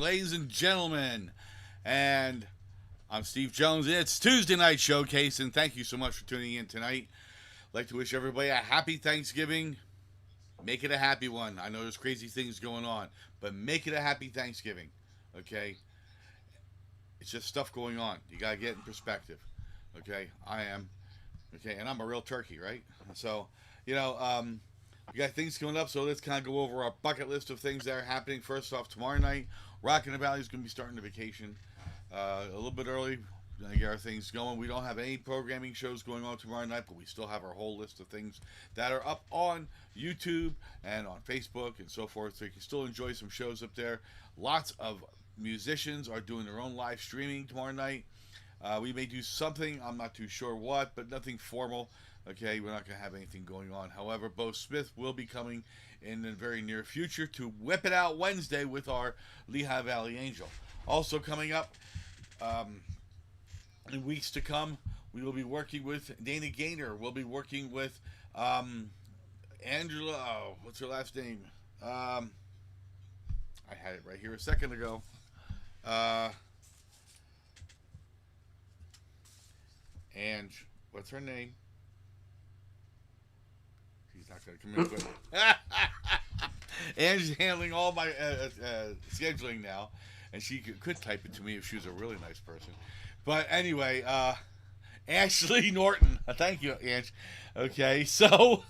ladies and gentlemen. And I'm Steve Jones. It's Tuesday Night Showcase, and thank you so much for tuning in tonight. I'd like to wish everybody a happy Thanksgiving. Make it a happy one. I know there's crazy things going on, but make it a happy Thanksgiving, okay? It's just stuff going on. You got to get in perspective, okay? I am, okay? And I'm a real turkey, right? So, we got things coming up, so let's kind of go over our bucket list of things that are happening. First off, tomorrow night, Rockin' the Valley is going to be starting the vacation a little bit early. Going to get our things going. We don't have any programming shows going on tomorrow night, but we still have our whole list of things that are up on YouTube and on Facebook and so forth, so you can still enjoy some shows up there. Lots of musicians are doing their own live streaming tomorrow night. We may do something, I'm not too sure what, but nothing formal. Okay, we're not going to have anything going on. However, Bo Smith will be coming in the very near future to whip it out Wednesday with our Lehigh Valley Angel. Also coming up in weeks to come, we will be working with Dana Gaynor. We'll be working with Angela. Oh, what's her last name? I had it right here a second ago. And what's her name? She's not going to come in with Angie's handling all my scheduling now, and she could type it to me if she was a really nice person. But anyway, Ashley Norton. Thank you, Ange. Okay, so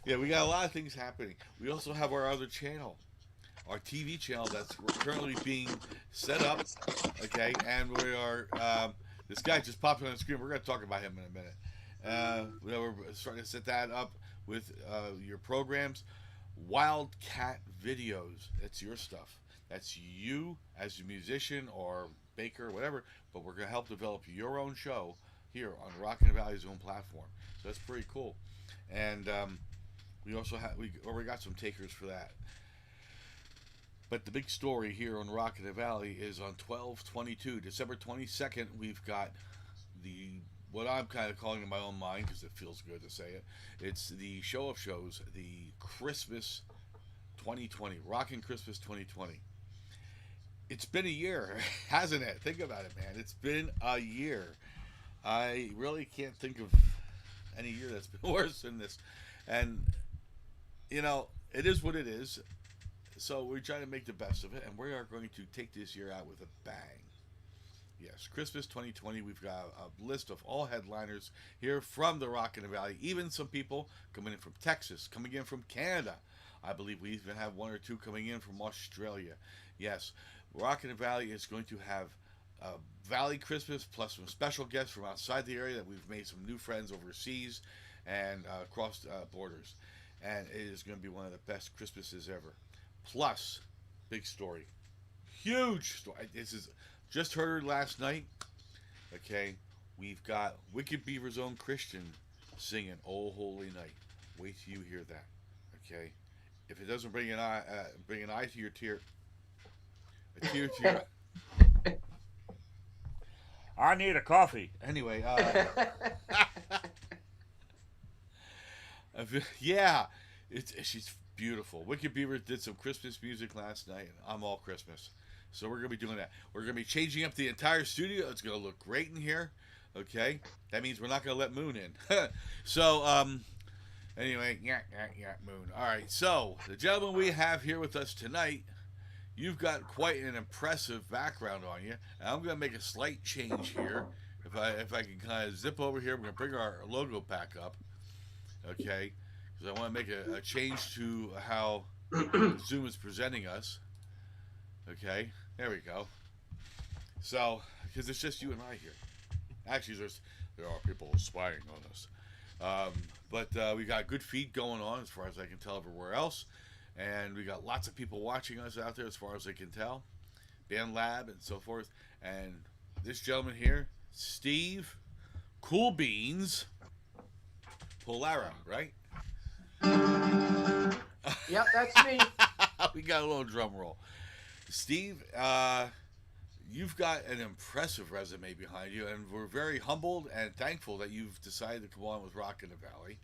yeah, we got a lot of things happening. We also have our other channel, our TV channel that's currently being set up. Okay, and we are. This guy just popped on the screen. We're going to talk about him in a minute. We're starting to set that up with your programs. Wildcat Videos. That's your stuff. That's you as a musician or baker or whatever. But we're going to help develop your own show here on Rockin' the Valley's own platform. So that's pretty cool. And we also have we already got some takers for that. But the big story here on Rockin' the Valley is on 12/22, December 22nd. We've got what I'm kind of calling in my own mind because it feels good to say it. It's the show of shows, the Christmas 2020, Rockin' Christmas 2020. It's been a year, hasn't it? Think about it, man. It's been a year. I really can't think of any year that's been worse than this. And, it is what it is. So we're trying to make the best of it, and we are going to take this year out with a bang. Yes, Christmas 2020, we've got a list of all headliners here from the Rockin' the Valley, even some people coming in from Texas, coming in from Canada. I believe we even have one or two coming in from Australia. Yes, Rockin' the Valley is going to have a Valley Christmas plus some special guests from outside the area that we've made some new friends overseas and across borders. And it is going to be one of the best Christmases ever. Plus, big story. Huge story. This is just heard last night. Okay, we've got Wicked Beaver's own Christian singing "Oh Holy Night." Wait till you hear that. Okay, if it doesn't bring an eye to your tear, a tear to your. I need a coffee. Anyway, yeah, she's beautiful. Wicked Beaver did some Christmas music last night, and I'm all Christmas. So we're going to be doing that. We're going to be changing up the entire studio. It's going to look great in here. Okay? That means we're not going to let Moon in. So, anyway, Moon. All right. So, the gentleman we have here with us tonight, you've got quite an impressive background on you. And I'm going to make a slight change here. If I can kind of zip over here, we're going to bring our logo back up. Okay? Because I want to make a change to how Zoom is presenting us. Okay, there we go. So, because it's just you and I here. Actually, there are people spying on us. But we got good feed going on as far as I can tell everywhere else. And we got lots of people watching us out there as far as I can tell. Band Lab and so forth. And this gentleman here, Steve Cool Beans Polaro, right? Yep, that's me. We got a little drum roll. Steve, you've got an impressive resume behind you, and we're very humbled and thankful that you've decided to come on with Rockin' the Valley.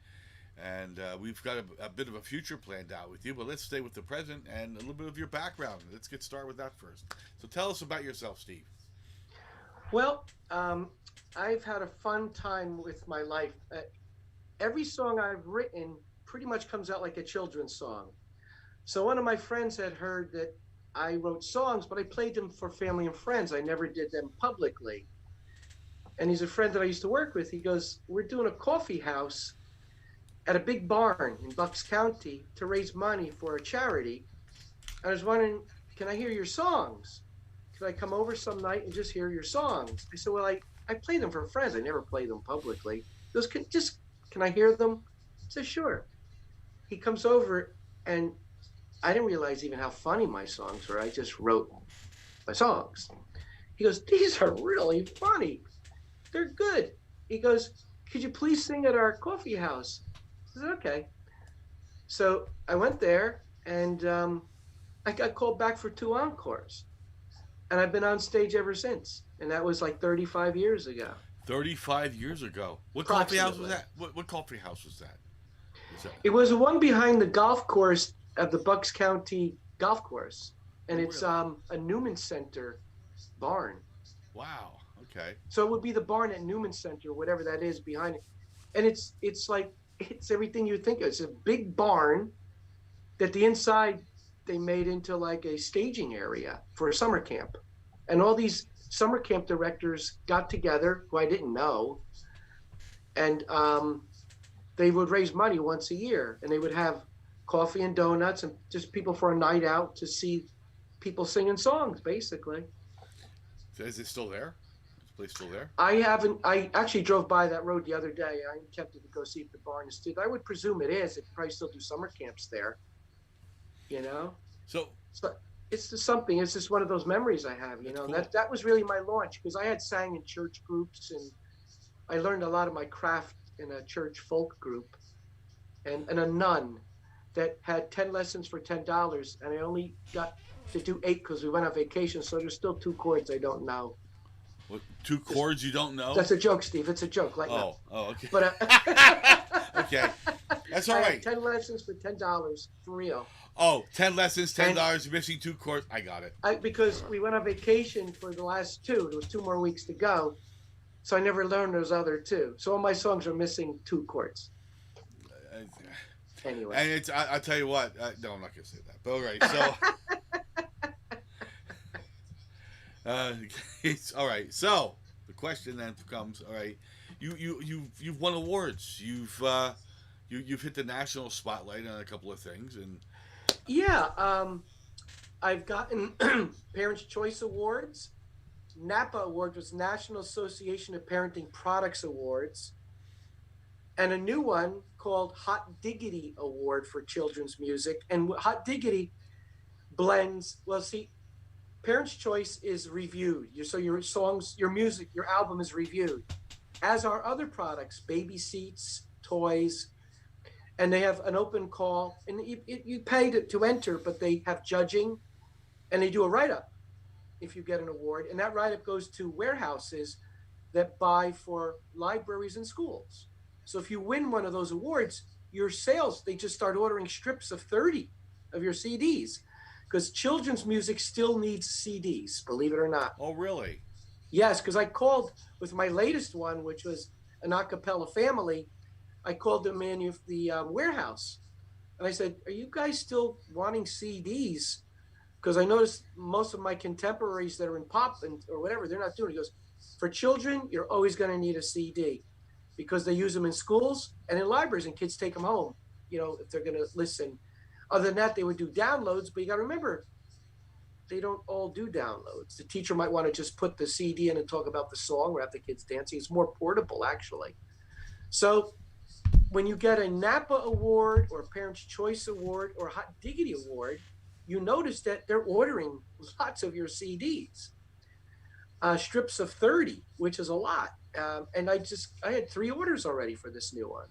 And we've got a bit of a future planned out with you, but let's stay with the present and a little bit of your background. Let's get started with that first. So tell us about yourself, Steve. Well, I've had a fun time with my life. Every song I've written pretty much comes out like a children's song. So one of my friends had heard that I wrote songs, but I played them for family and friends. I never did them publicly. And he's a friend that I used to work with. He goes, "We're doing a coffee house at a big barn in Bucks County to raise money for a charity. I was wondering, can I hear your songs? Could I come over some night and just hear your songs?" I said, "Well, I play them for friends. I never play them publicly." He goes, can I hear them?" I said, "Sure." He comes over, and I didn't realize even how funny my songs were. I just wrote my songs. He goes, "These are really funny. They're good." He goes, "Could you please sing at our coffee house?" I said, "Okay." So I went there, and I got called back for two encores. And I've been on stage ever since. And that was like 35 years ago, 35 years ago. What coffee house was approximately. that? What coffee house was that? Was that? It was the one behind the golf course at the Bucks County Golf Course. And Oh, it's really? a Newman Center barn. Wow. Okay. So it would be the barn at Newman Center, whatever that is behind it. And it's like it's everything you think of. It's a big barn that the inside they made into like a staging area for a summer camp. And all these summer camp directors got together, who I didn't know, and they would raise money once a year, and they would have coffee and donuts and just people for a night out to see people singing songs, basically. So is it still there? Is the place still there? I haven't. I actually drove by that road the other day. I'm tempted to go see if the barn is still. I would presume it is. They probably still do summer camps there. You know, So so it's just something. It's just one of those memories I have. that's And cool. that was really my launch because I had sang in church groups and I learned a lot of my craft in a church folk group and a nun that had 10 lessons for $10, and I only got to do eight because we went on vacation. So there's still two chords I don't know. What, two Just chords you don't know? that's a joke, Steve. It's a joke. Lighten up. Oh, oh, okay. But Okay. That's all I had right. 10 lessons for $10 for real. Oh, 10 lessons, And $10, missing two chords. I got it. because we went on vacation for the last two, there was two more weeks to go. So I never learned those other two. So all my songs are missing two chords. Uh, Anyway. And I'll tell you what. No, I'm not going to say that. But all right. So, it's all right. So, the question then becomes, all right, you've won awards. You've hit the national spotlight on a couple of things, and Yeah, I've gotten Parents' Choice Awards. NAPA Award was National Association of Parenting Products Awards, and a new one called Hot Diggity Award for children's music. And Hot Diggity blends, well, see, Parents' Choice is reviewed. So your songs, your music, your album is reviewed, as are other products, baby seats, toys, and they have an open call, and you pay to enter, but they have judging, and they do a write up if you get an award, and that write up goes to warehouses that buy for libraries and schools. So if you win one of those awards, your sales they just start ordering strips of 30 of your CDs because children's music still needs CDs, believe it or not. oh, really? Yes, because I called with my latest one, which was an acapella family. I called the warehouse, and I said, "Are you guys still wanting CDs? Because I noticed most of my contemporaries that are in pop or whatever, they're not doing it." He goes, "For children, you're always going to need a CD because they use them in schools and in libraries, and kids take them home. If they're going to listen. Other than that, they would do downloads, but you got to remember." They don't all do downloads. The teacher might want to just put the CD in and talk about the song or have the kids dancing. It's more portable, actually. So when you get a NAPA award or a Parents' Choice Award or a Hot Diggity Award, you notice that they're ordering lots of your CDs, strips of 30, which is a lot. And I had three orders already for this new one.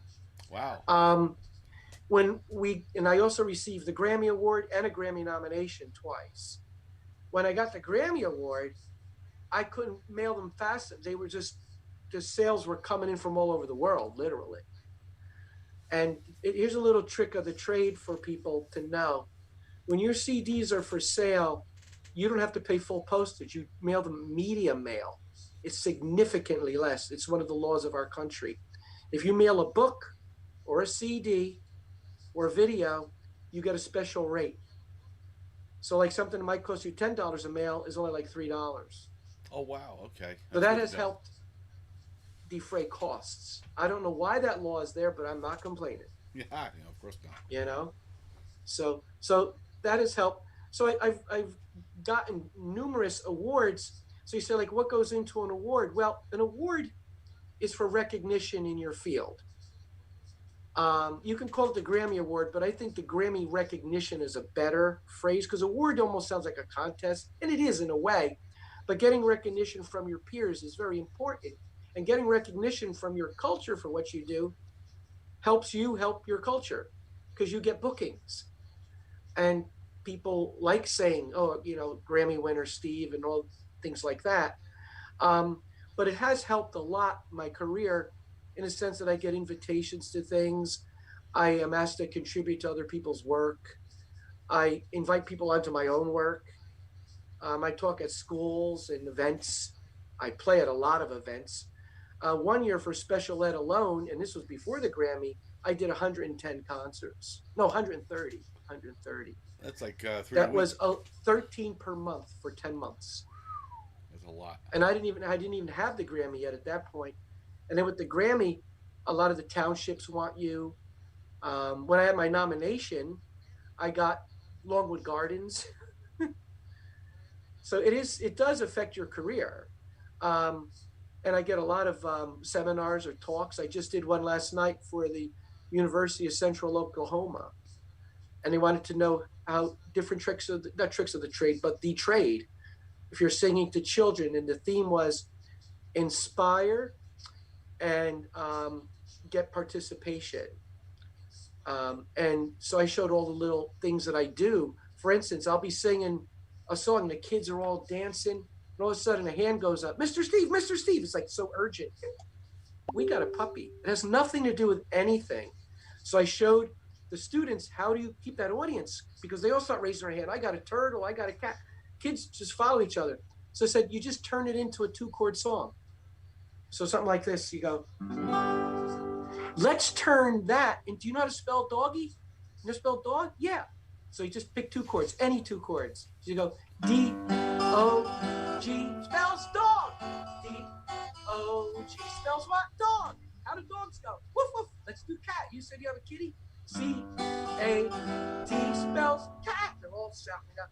Wow. Um, and I also received the Grammy Award and a Grammy nomination twice. When I got the Grammy Award, I couldn't mail them fast. They were just the sales were coming in from all over the world, literally. And here's a little trick of the trade for people to know. When your CDs are for sale, you don't have to pay full postage. You mail them media mail. It's significantly less. It's one of the laws of our country. If you mail a book or a CD or a video, you get a special rate. So like something that might cost you $10 a mail is only like $3. Oh wow. Okay. So That's that good has to know. helped defray costs. I don't know why that law is there, but I'm not complaining. Yeah. Of course not. You know, so that has helped. So I've gotten numerous awards. So you say like, what goes into an award? Well, an award is for recognition in your field. You can call it the Grammy Award, but I think the Grammy recognition is a better phrase because award almost sounds like a contest, and it is in a way. But getting recognition from your peers is very important. And getting recognition from your culture for what you do helps you help your culture because you get bookings. And people like saying, oh, Grammy winner Steve and all things like that. But it has helped a lot my career in a sense that I get invitations to things. I am asked to contribute to other people's work. I invite people onto my own work. I talk at schools and events. I play at a lot of events. One year for special ed alone, and this was before the Grammy, I did 110 concerts. No, 130. 130. That's like 3 That weeks. was 13 per month for 10 months. That's a lot. And I didn't even have the Grammy yet at that point. And then with the Grammy, a lot of the townships want you. When I had my nomination, I got Longwood Gardens. So it does affect your career. And I get a lot of seminars or talks. I just did one last night for the University of Central Oklahoma. And they wanted to know how different not tricks of the trade, but the trade, if you're singing to children. And the theme was inspire and get participation. And so I showed all the little things that I do. For instance, I'll be singing a song, the kids are all dancing, and all of a sudden a hand goes up, Mr. Steve, Mr. Steve. It's like so urgent. We got a puppy. It has nothing to do with anything. So I showed the students, how do you keep that audience? Because they all start raising their hand. I got a turtle, I got a cat. Kids just follow each other. So I said, you just turn it into a 2-chord song. So something like this, you go, let's turn that, and do you know how to spell doggy? You know how to spell dog? Yeah. So you just pick 2 chords, any 2 chords. So you go D-O-G, spells dog. D-O-G spells what? Dog. How do dogs go? Woof, woof. Let's do cat. You said you have a kitty? C-A-T spells cat. They're all shouting out.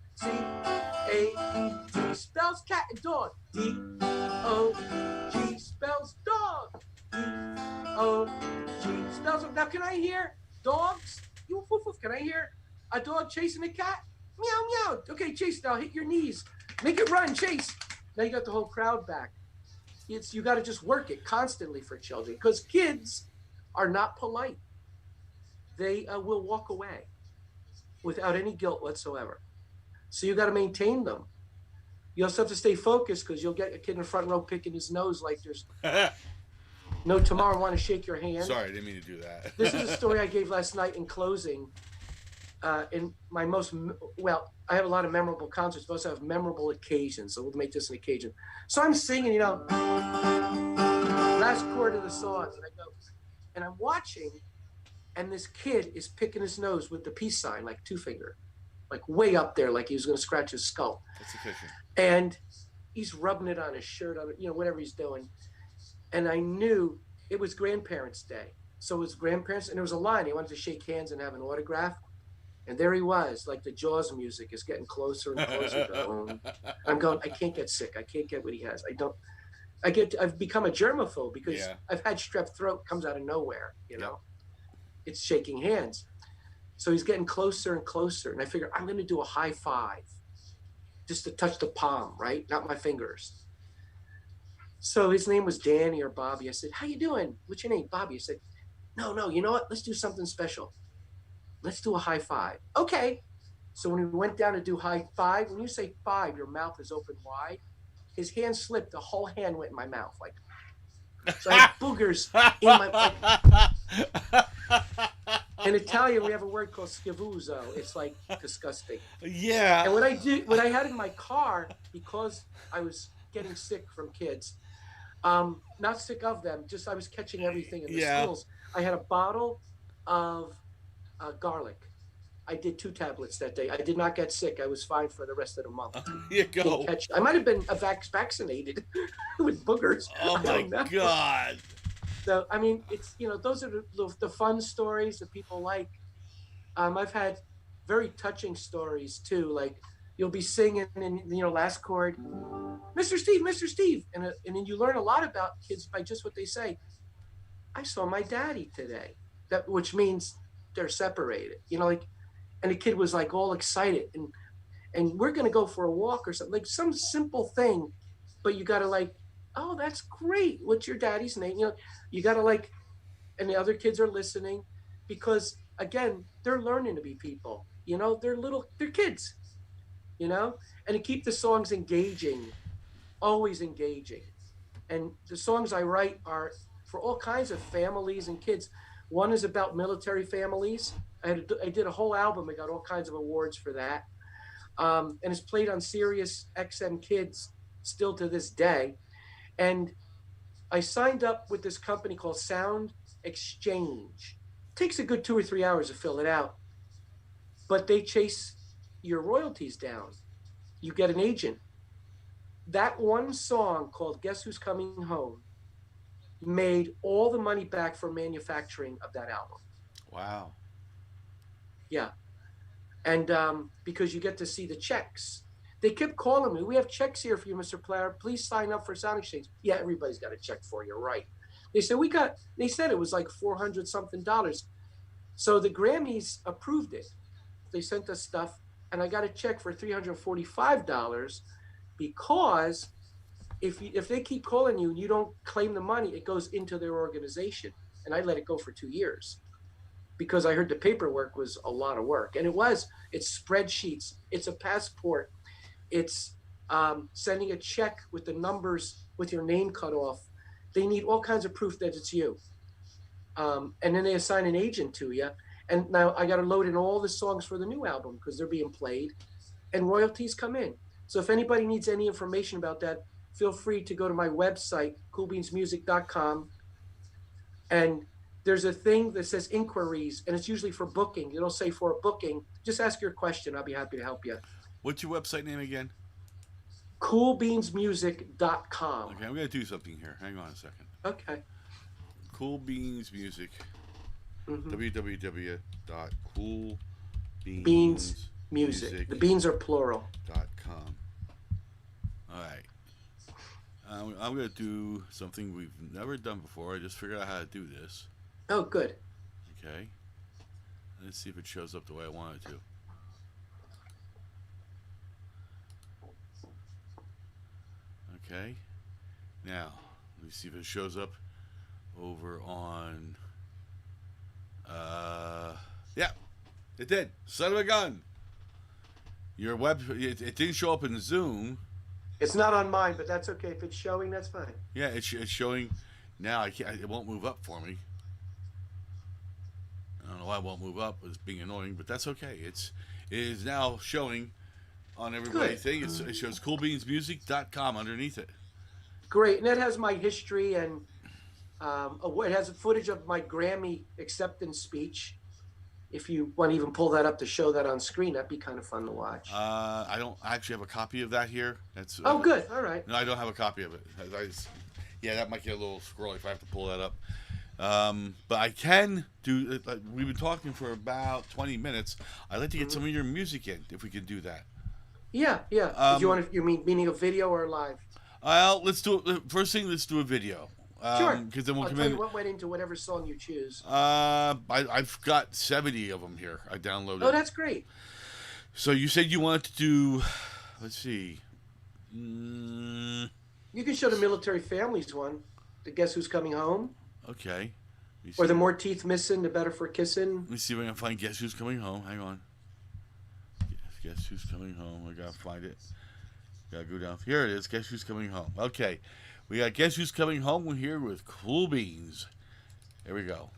C-A-T spells cat and dog. D-O-G spells dog. D-O-G spells. Now can I hear dogs? Woof, woof, woof. Can I hear a dog chasing a cat? Meow, meow. Okay, Chase, now hit your knees. Make it run, Chase. Now you got the whole crowd back. You got to just work it constantly for children because kids are not polite. They will walk away without any guilt whatsoever. So you got to maintain them. You also have to stay focused because you'll get a kid in the front row picking his nose like there's no tomorrow. Want to shake your hand. Sorry, I didn't mean to do that. This is a story I gave last night in closing. In my I have a lot of memorable concerts, but also have memorable occasions. So we'll make this an occasion. So I'm singing, last chord of the song, and I go, and I'm watching, and this kid is picking his nose with the peace sign, like 2-finger, like way up there, like he was going to scratch his skull. That's efficient. And he's rubbing it on his shirt, on whatever he's doing. And I knew it was Grandparents' Day. So it was grandparents, and there was a line. He wanted to shake hands and have an autograph. And there he was, like the Jaws music is getting closer and closer. I'm going, I can't get sick. I can't get what he has. I've become a germaphobe because I've had strep throat, comes out of nowhere, It's shaking hands. So he's getting closer and closer. And I figure I'm going to do a high five just to touch the palm, right? Not my fingers. So his name was Danny or Bobby. I said, how you doing? What's your name? Bobby. I said, no, you know what? Let's do something special. Let's do a high five. Okay. So when we went down to do high five, when you say five, your mouth is open wide. His hand slipped. The whole hand went in my mouth. Like, So I had boogers in my. In Italian, we have a word called schiavuzzo. It's like disgusting. Yeah. And what I had in my car, because I was getting sick from kids, not sick of them, just I was catching everything in the Yeah. schools. I had a bottle of garlic. I did 2 tablets that day. I did not get sick. I was fine for the rest of the month. Here you go. I might have been vaccinated with boogers. Oh I my don't know. God. So I mean, it's those are the fun stories that people like. I've had very touching stories too. Like you'll be singing and last chord, Mr. Steve, and then you learn a lot about kids by just what they say. I saw my daddy today. Which means they're separated. Like, and the kid was like all excited and we're gonna go for a walk or something, like some simple thing, but you gotta like, oh, that's great. What's your daddy's name? You gotta like, and the other kids are listening because again, they're learning to be people. They're kids, and to keep the songs engaging, always engaging. And the songs I write are for all kinds of families and kids. One is about military families. I did a whole album. I got all kinds of awards for that. And it's played on Sirius XM Kids still to this day. And I signed up with this company called Sound Exchange. It takes a good 2 or 3 hours to fill it out, but they chase your royalties down. You get an agent. That one song called Guess Who's Coming Home made all the money back for manufacturing of that album. Wow. Yeah. And because you get to see the checks. They kept calling me, we have checks here for you, Mr. Player. Please sign up for Sound Exchange. Yeah, everybody's got a check for you, right? They said it was like $400 something. So the Grammys approved it. They sent us stuff and I got a check for $345 because if they keep calling you and you don't claim the money, it goes into their organization. And I let it go for 2 years because I heard the paperwork was a lot of work. And it's spreadsheets, it's a passport, it's sending a check with the numbers with your name cut off. They need all kinds of proof that it's you. And then they assign an agent to you. And now I got to load in all the songs for the new album because they're being played and royalties come in. So if anybody needs any information about that, feel free to go to my website, coolbeansmusic.com. And there's a thing that says inquiries, and it's usually for booking. It'll say for a booking. Just ask your question. I'll be happy to help you. What's your website name again? coolbeansmusic.com. Okay, I'm going to do something here. Hang on a second. Okay. Cool Beans Music. Mm-hmm. www.coolbeansmusic.com. The beans are plural. All right. I'm going to do something we've never done before. I just figured out how to do this. Oh, good. Okay. Let's see if it shows up the way I want it to. Okay. Now, let me see if it shows up over on... yeah, it did. Son of a gun. Your it didn't show up in Zoom. It's not on mine, but that's okay. If it's showing, that's fine. Yeah, it's showing now. It won't move up for me. I don't know why it won't move up. It's being annoying, but that's okay. It is now showing on everybody's thing. It shows coolbeansmusic.com underneath it. Great, and that has my history and it has footage of my Grammy acceptance speech. If you want to even pull that up to show that on screen, that'd be kind of fun to watch. I don't actually have a copy of that here. That's good. All right. No, I don't have a copy of it. Yeah, that might get a little squirrely if I have to pull that up. But I can do. We've been talking for about 20 minutes. I'd like to get some of your music in, if we can do that. Yeah. Do you want to? You meaning a video or live? Well, let's do it. First thing, let's do a video. Sure. Because then we'll I'll come tell in. you what went into whatever song you choose. I've got 70 of them here. I downloaded. Oh, that's great. So you said you wanted to do. Let's see. You can show the military families one. The Guess Who's Coming Home. Okay. Or the more teeth missing, the better for kissing. Let me see if I can find Guess Who's Coming Home. Hang on. Guess Who's Coming Home. I gotta find it. Gotta go down. Here it is. Guess Who's Coming Home. Okay. We got Guess Who's Coming Home here with Cool Beans. Here we go.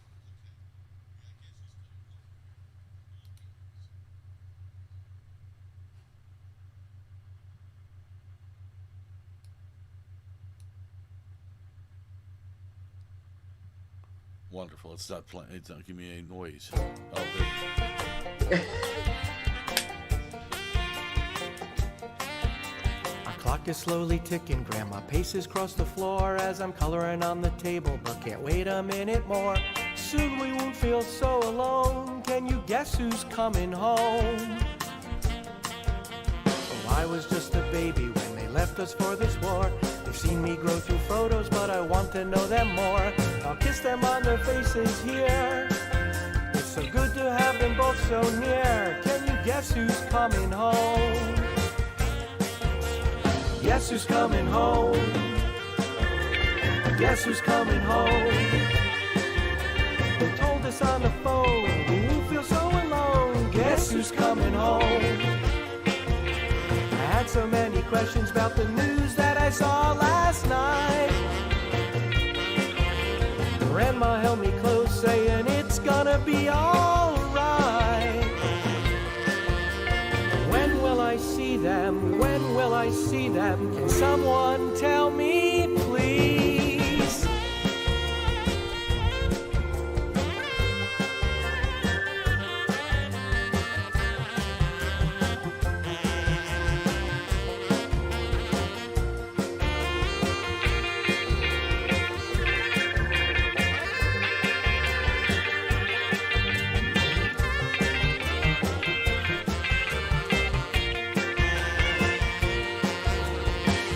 Wonderful. It's not playing. It's not giving me any noise. Oh, there. Our clock is slowly ticking. Grandma paces across the floor as I'm coloring on the table, but can't wait a minute more. Soon we won't feel so alone. Can you guess who's coming home? Oh, I was just a baby when they left us for this war. They've seen me grow through photos, but I want to know them more. I'll kiss them on their faces here. It's so good to have them both so near. Can you guess who's coming home? Guess who's coming home? Guess who's coming home? They told us on the phone we won't feel so alone. Guess who's coming home? I had so many questions about the news that I saw last night. Grandma held me close, saying it's gonna be alright. When will I see them? When will I see them? Can someone tell me, please?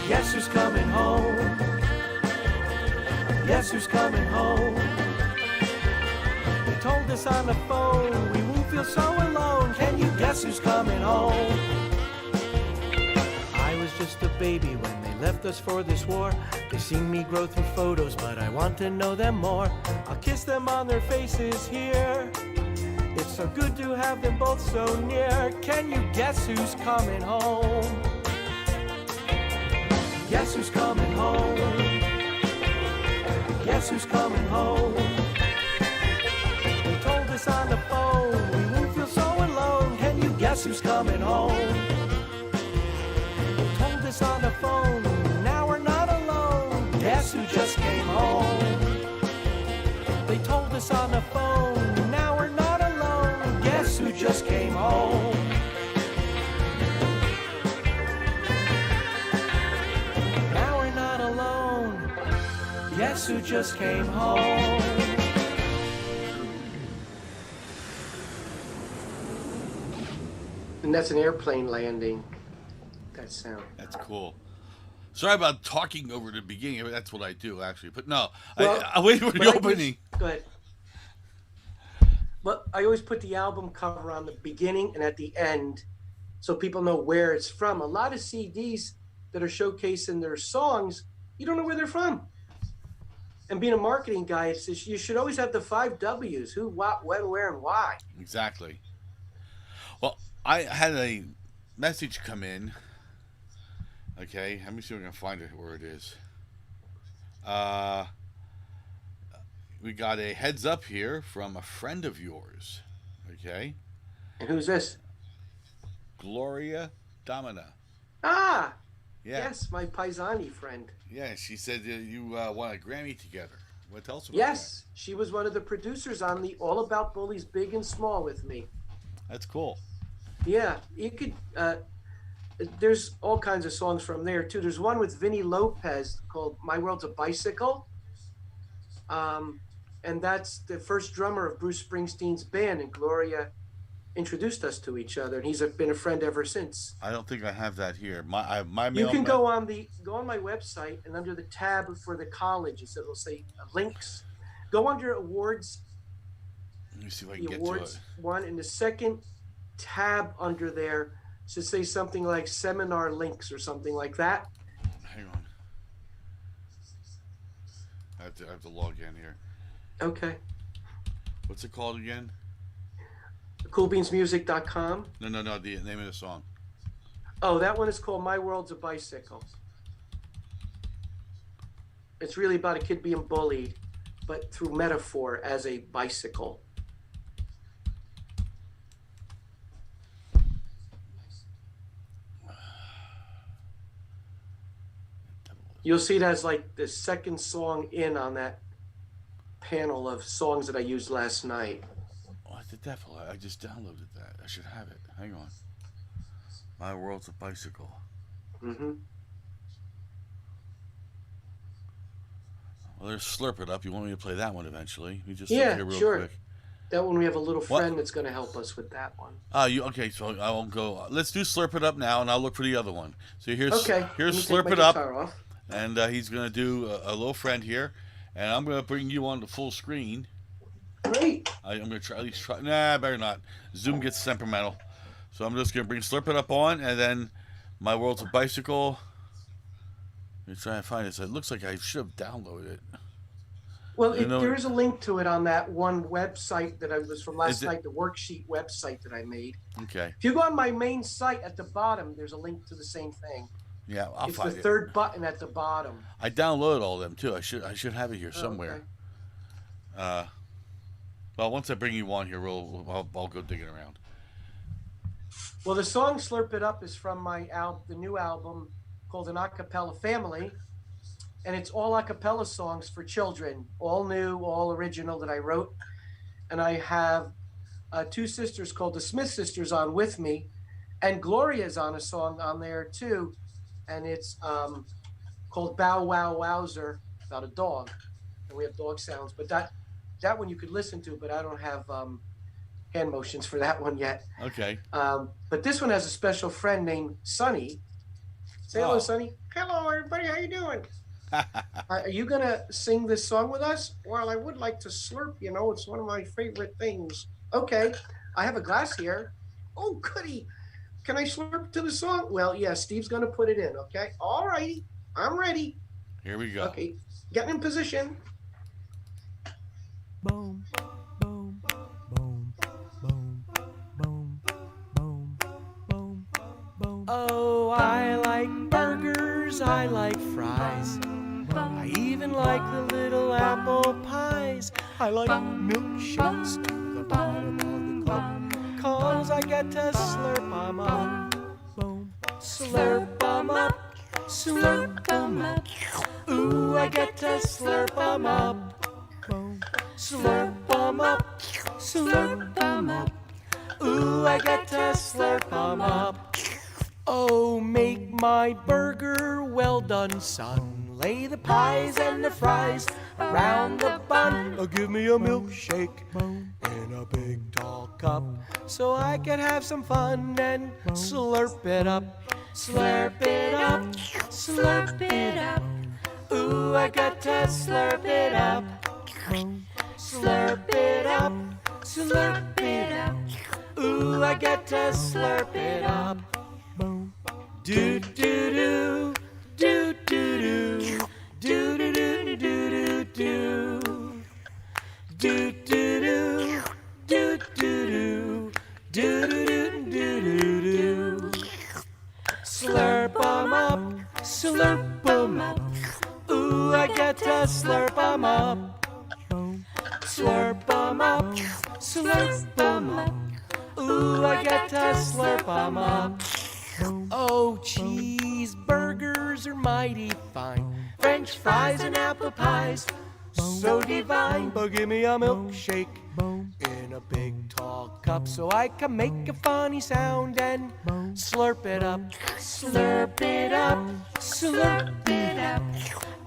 Guess who's coming home? Guess who's coming home? They told us on the phone we won't feel so alone. Can you guess who's coming home? I was just a baby when they left us for this war. They've seen me grow through photos, but I want to know them more. I'll kiss them on their faces here. It's so good to have them both so near. Can you guess who's coming home? Guess who's coming home? Guess who's coming home? They told us on the phone we won't feel so alone. Can you guess who's coming home? They told us on the phone, now we're not alone. Guess who just came home? They told us on the phone, now we're not alone. Guess who just came home? Guess who just came home? And that's an airplane landing. That sound. That's cool. Sorry about talking over the beginning. I mean, that's what I do, actually. But no, Well, I wait for the opening. Go ahead. Well, I always put the album cover on the beginning and at the end so people know where it's from. A lot of CDs that are showcasing their songs, you don't know where they're from. And being a marketing guy, it's just, you should always have the 5 W's: who, what, when, where, and why. Exactly. Well, I had a message come in. Okay, let me see if I can find it where it is. We got a heads up here from a friend of yours. Okay, And who's this? Gloria Domina. Ah, Yeah, yes, my Paisani friend. yeah. She said that you won a Grammy together. What tell us about Yes, she was one of the producers on the All About Bullies Big and Small with me. that? That's cool. Yeah, you could. There's all kinds of songs from there too. There's one with Vinny Lopez called "My World's a Bicycle," and that's the first drummer of Bruce Springsteen's band. And Gloria introduced us to each other, and he's been a friend ever since. I don't think I have that here. My You mail. can go on my website, and under the tab for the colleges, it'll say links. Go under awards, Let me see if I can the get awards to it. one, and the second tab under there should say something like seminar links or something like that. Hang on. I have to log in here. Okay. What's it called again? Coolbeansmusic.com. No, the name of the song. Oh, that one is called My World's a Bicycle. It's really about a kid being bullied, but through metaphor as a bicycle. You'll see it as like the second song in on that panel of songs that I used last night. Oh, the devil! I just downloaded that. I should have it. Hang on. My World's a Bicycle. Mm-hmm. Well, there's Slurp It Up. You want me to play that one eventually? You just Yeah, here real sure. quick. That one we have a little What? friend that's going to help us with that one. You okay? So I won't go. Let's do Slurp It Up now, and I'll look for the other one. So here's Okay. here's let Slurp me take It my Up, guitar off. and he's gonna do a little friend here, and I'm gonna bring you on the full screen. Great. I'm gonna try at least try. Nah, better not. Zoom gets temperamental, so I'm just gonna bring Slurp It Up on, and then My World's a Bicycle. Let me try and find this. It looks like I should have downloaded it. Well, You know- there is a link to it on that one website that I was from last Is it- night, the worksheet website that I made. Okay. If you go on my main site at the bottom, there's a link to the same thing. Yeah, I'll It's find the it. third button at the bottom. I downloaded all of them too. I should have it here Oh, somewhere. okay. Well, once I bring you on here, I'll go digging around. Well, the song "Slurp It Up" is from my the new album called An Acapella Family, and it's all acapella songs for children, all new, all original that I wrote. And I have two sisters called the Smith Sisters on with me, and Gloria's on a song on there too, and it's called "Bow Wow Wowzer," about a dog, and we have dog sounds. But that one you could listen to, but I don't have hand motions for that one yet. Okay. But this one has a special friend named Sonny. Say hello, Oh. Sonny. Hello, everybody. How you doing? Are you gonna sing this song with us? Well, I would like to slurp. You know, it's one of my favorite things. Okay, I have a glass here. Oh, goody. Can I slurp to the song? Well, yeah, Steve's gonna put it in. Okay. All righty. I'm ready. Here we go. Okay, getting in position. Boom, boom, boom, boom, boom, boom, boom, boom. Oh, I like burgers, I like fries. I even like the little apple pies. I like milkshakes to the bottom of the cup, 'cause I get to slurp 'em up. Boom, slurp 'em up, slurp 'em up. Ooh, I get to slurp 'em up. Boom, slurp 'em up, slurp 'em up. Ooh, I get to slurp 'em up. Oh, make my burger well done, son. Lay the pies and the fries around the bun. Oh, give me a milkshake in a big tall cup, so I can have some fun and slurp it up. Slurp it up, slurp it up. Ooh, I got to slurp it up. Slurp it up, slurp it up. Ooh, I get to slurp it up. Do do do, do do do, do do do do do do. Do do do, do do do, do do do do do. Slurp 'em up, slurp 'em up. Ooh, I get to slurp 'em up. Slurp 'em up, slurp 'em up. Ooh, I get to slurp 'em up. Oh, cheeseburgers are mighty fine. French fries and apple pies, so divine. But give me a milkshake in a big tall cup, so I can make a funny sound and slurp it up. Slurp it up, slurp it up.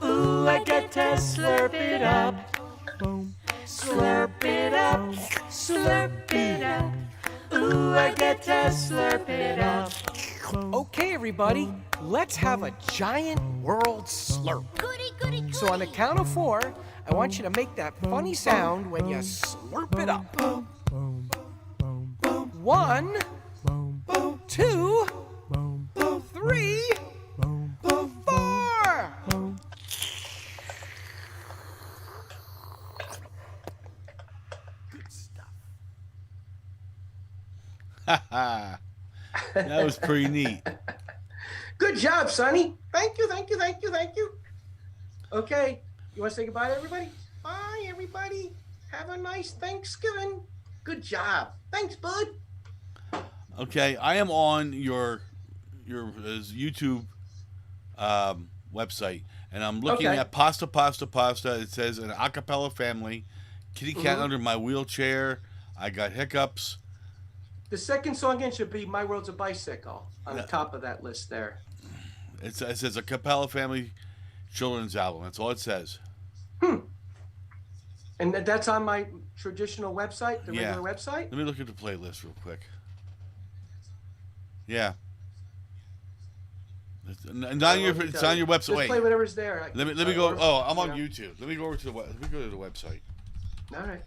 Ooh, I get to slurp it up. Slurp it up, slurp it up. Ooh, I get to slurp it up. Okay, everybody, let's have a giant world slurp. Goody, goody, goody. So on the count of 4, I want you to make that funny sound when you slurp it up. 1, 2, 3, 4. Good stuff. That was pretty neat. Good job, Sonny. Thank you, thank you, thank you, thank you. Okay, you want to say goodbye to everybody? Bye, everybody. Have a nice Thanksgiving. Good job. Thanks, bud. Okay, I am on your YouTube website, and I'm looking Okay. at Pasta Pasta Pasta. It says an acapella family, kitty cat hmm under my wheelchair. I got hiccups. The second song in should be "My World's a Bicycle" on the Yeah. top of that list there. It says a Capella family children's album. That's all it says. Hmm. And that's on my traditional website, the Yeah. regular website. Let me look at the playlist real quick. Yeah. It's on your website. Just Wait. play whatever's there. Let me go. Oh, I'm on you YouTube. Let me go over to let me go to the website know. All right.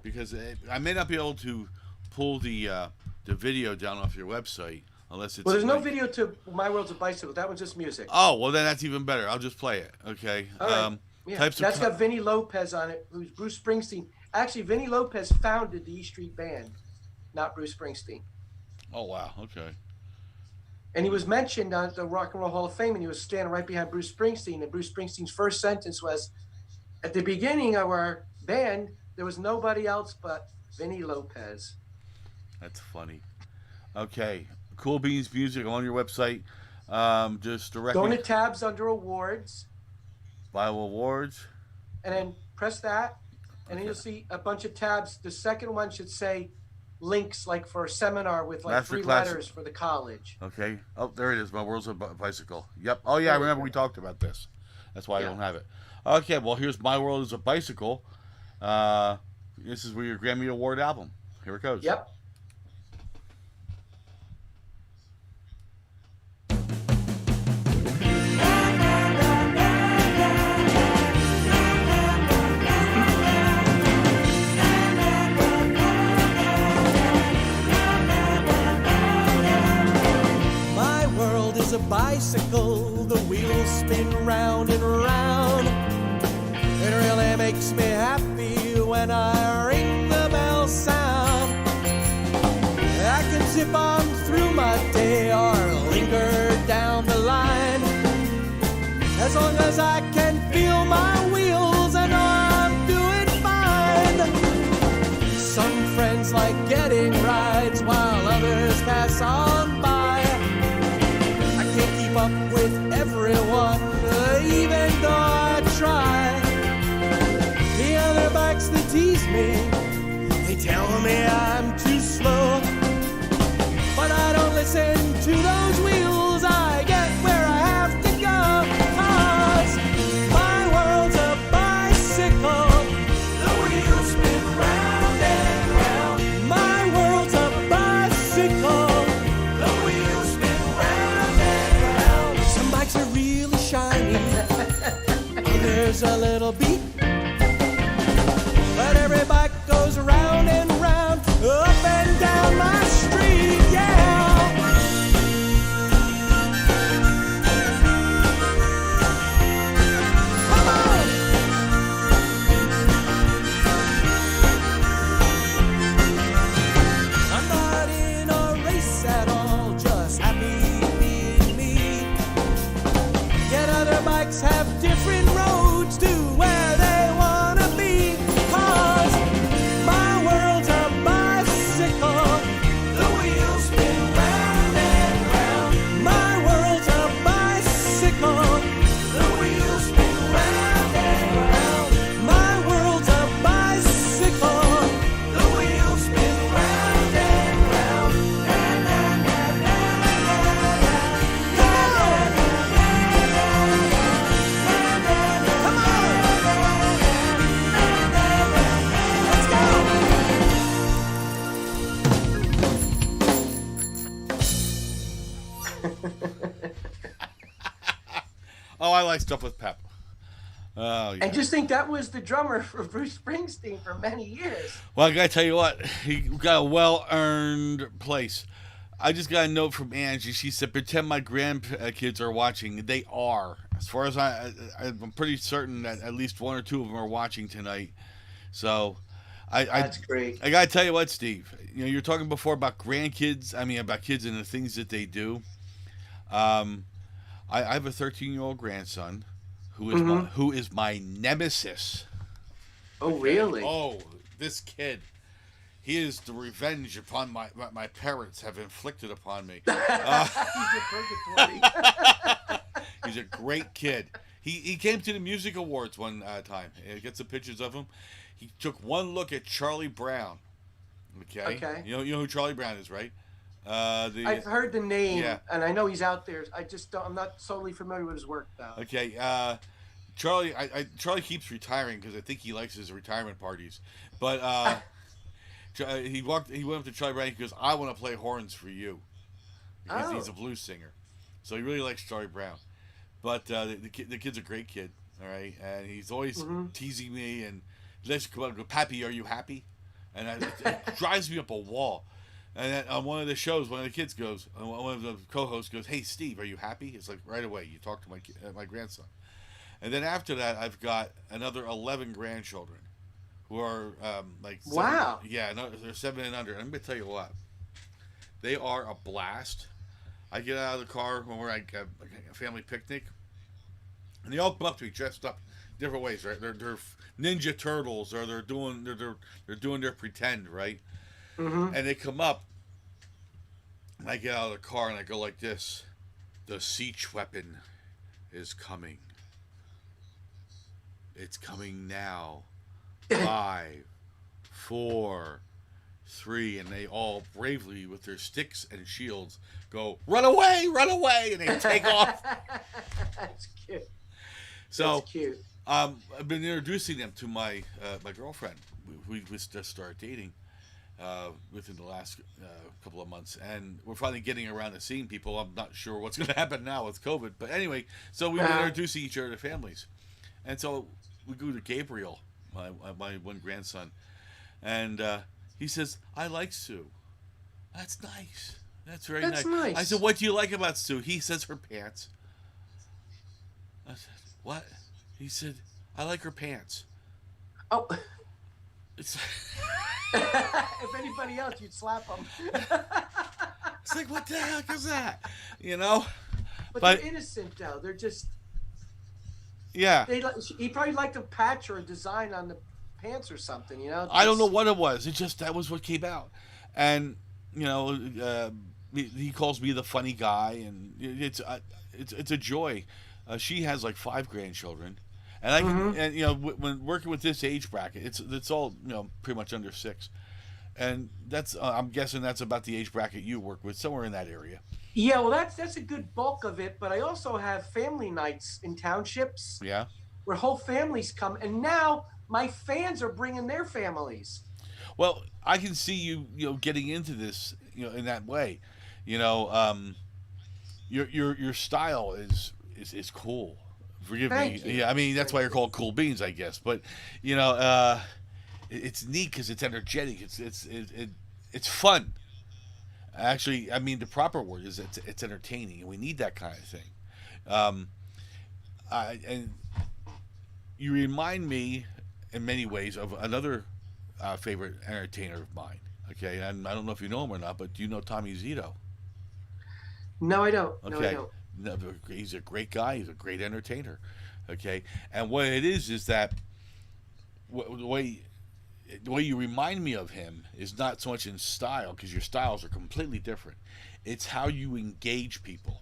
because I may not be able to pull the video down off your website unless it's. Well, there's no like- video to "My World's a Bicycle." That one's just music. Oh well, then that's even better. I'll just play it. Okay. All right. Yeah. Types of That's co- got Vinny Lopez on it, who's Bruce Springsteen. Actually, Vinny Lopez founded the E Street Band, not Bruce Springsteen. Oh wow. Okay. And he was mentioned on the Rock and Roll Hall of Fame, and he was standing right behind Bruce Springsteen. And Bruce Springsteen's first sentence was, "At the beginning of our band, there was nobody else but Vinny Lopez." That's funny. Okay. Cool Beans Music on your website. Just Go directly into tabs under awards, Bio Awards. and then press that, and then Okay. you'll see a bunch of tabs. The second one should say links, like for a seminar with like Master 3 class- letters for the college. Okay. Oh, there it is. My World's a Bicycle. Yep. Oh yeah, I There we remember go. we talked about this. That's why I Yeah. don't have it. Okay. Well, here's My World is a Bicycle. This is your Grammy Award album. Here it goes. Yep. My world is a bicycle, the wheels spin round and round. It really makes me happy when I ring the bell sound. I can zip on through my day or linger down the line. As long as I can feel my wheels, I know I'm doing fine. Some friends like getting rides while others pass on by. I can't keep up with everyone, even though I try. The other bikes that tease me, they tell me I'm too slow. But I don't listen to those wheels, I get where I have to go. 'Cause my world's a bicycle, the wheels spin round and round. My world's a bicycle, the wheels spin round and round. Some bikes are really shiny, others a little beat. But every bike goes round and round, up and down my street, yeah. Come on! I'm not in a race at all, just happy being me. Yet other bikes have different roads to where they wanna be. 'Cause my world's a bicycle, the wheels spin round and round. My world's a bicycle, the wheels spin round and round. My world's a bicycle, the wheels spin round and round. Come on! Let's go! Oh, I like stuff with pep. Oh yeah. And just think that was the drummer for Bruce Springsteen for many years. Well, I gotta tell you what, he got a well-earned place. I just got a note from Angie. She said, "Pretend my grandkids are watching." They are. As far as I'm pretty certain that at least one or two of them are watching tonight. So, That's great. I gotta tell you what, Steve. You know, you're talking before about grandkids. I mean, about kids and the things that they do. I have a 13-year-old grandson who is my nemesis. Oh, really? Oh, this kid. He is the revenge upon my parents have inflicted upon me. He's your purgatory. He's a great kid. He came to the music awards one time. Get some pictures of him. He took one look at Charlie Brown. Okay. Okay. You know who Charlie Brown is, right? I've heard the name, Yeah. and I know he's out there. I just don't, I'm not solely familiar with his work, though. Okay. Charlie. Charlie keeps retiring because I think he likes his retirement parties. But he went up to Charlie Brown. He goes, "I want to play horns for you," because he's a blues singer. So he really likes Charlie Brown. But the kid's a great kid, all right, and he's always teasing me and let's come up and go, "Pappy, are you happy?" And it drives me up a wall. And then on one of the shows, one of the kids goes, one of the co-hosts goes, "Hey, Steve, are you happy?" It's like right away. You talk to my grandson. And then after that, I've got another 11 grandchildren who are like Wow. Yeah, no, they're 7 and under. And I'm gonna tell you what, they are a blast. I get out of the car when we're like a family picnic, and they all come up to me dressed up different ways, right? They're Ninja Turtles, or they're doing their pretend, right? Mm-hmm. And they come up, and I get out of the car and I go like this: "The siege weapon is coming. It's coming now. 5, 4, 3," and they all bravely, with their sticks and shields, go, "Run away, run away!" and they take off. That's cute. So, That's cute. I've been introducing them to my girlfriend. We just started dating within the last couple of months, and we're finally getting around to seeing people. I'm not sure what's going to happen now with COVID, but anyway, so we've been introducing each other to families, and so we go to Gabriel, my one grandson, and he says, "I like Sue." That's nice. That's very That's nice. nice. I said, "What do you like about Sue?" He says, "Her pants." I said, "What?" He said, "I like her pants." Oh, It's, if anybody else, you'd slap him. it's like, what the heck is that? You know? But But- they're innocent, though. They're just. Yeah. He probably liked a patch or a design on the pants or something, you know? I don't know what it was. It just, that was what came out. And, you know, he calls me the funny guy, and it's a joy. She has like 5 grandchildren. And I can, and you know, when working with this age bracket, it's all, you know, pretty much under 6, and that's I'm guessing that's about the age bracket you work with, somewhere in that area. Yeah, well, that's a good bulk of it. But I also have family nights in townships Yeah. where whole families come, and now my fans are bringing their families. Well, I can see you know, getting into this, you know, in that way. You know, your style is cool. Forgive Thank me. you. Yeah, I mean that's why you're called Cool Beans, I guess. But you know, it's neat because it's energetic. It's fun. Actually, I mean the proper word is it's entertaining, and we need that kind of thing. And you remind me in many ways of another favorite entertainer of mine. Okay, and I don't know if you know him or not, but do you know Tommy Zito? No, I don't. No, I Okay. don't. No, he's a great guy. He's a great entertainer. Okay, and what it is that the way you remind me of him is not so much in style, because your styles are completely different. It's how you engage people.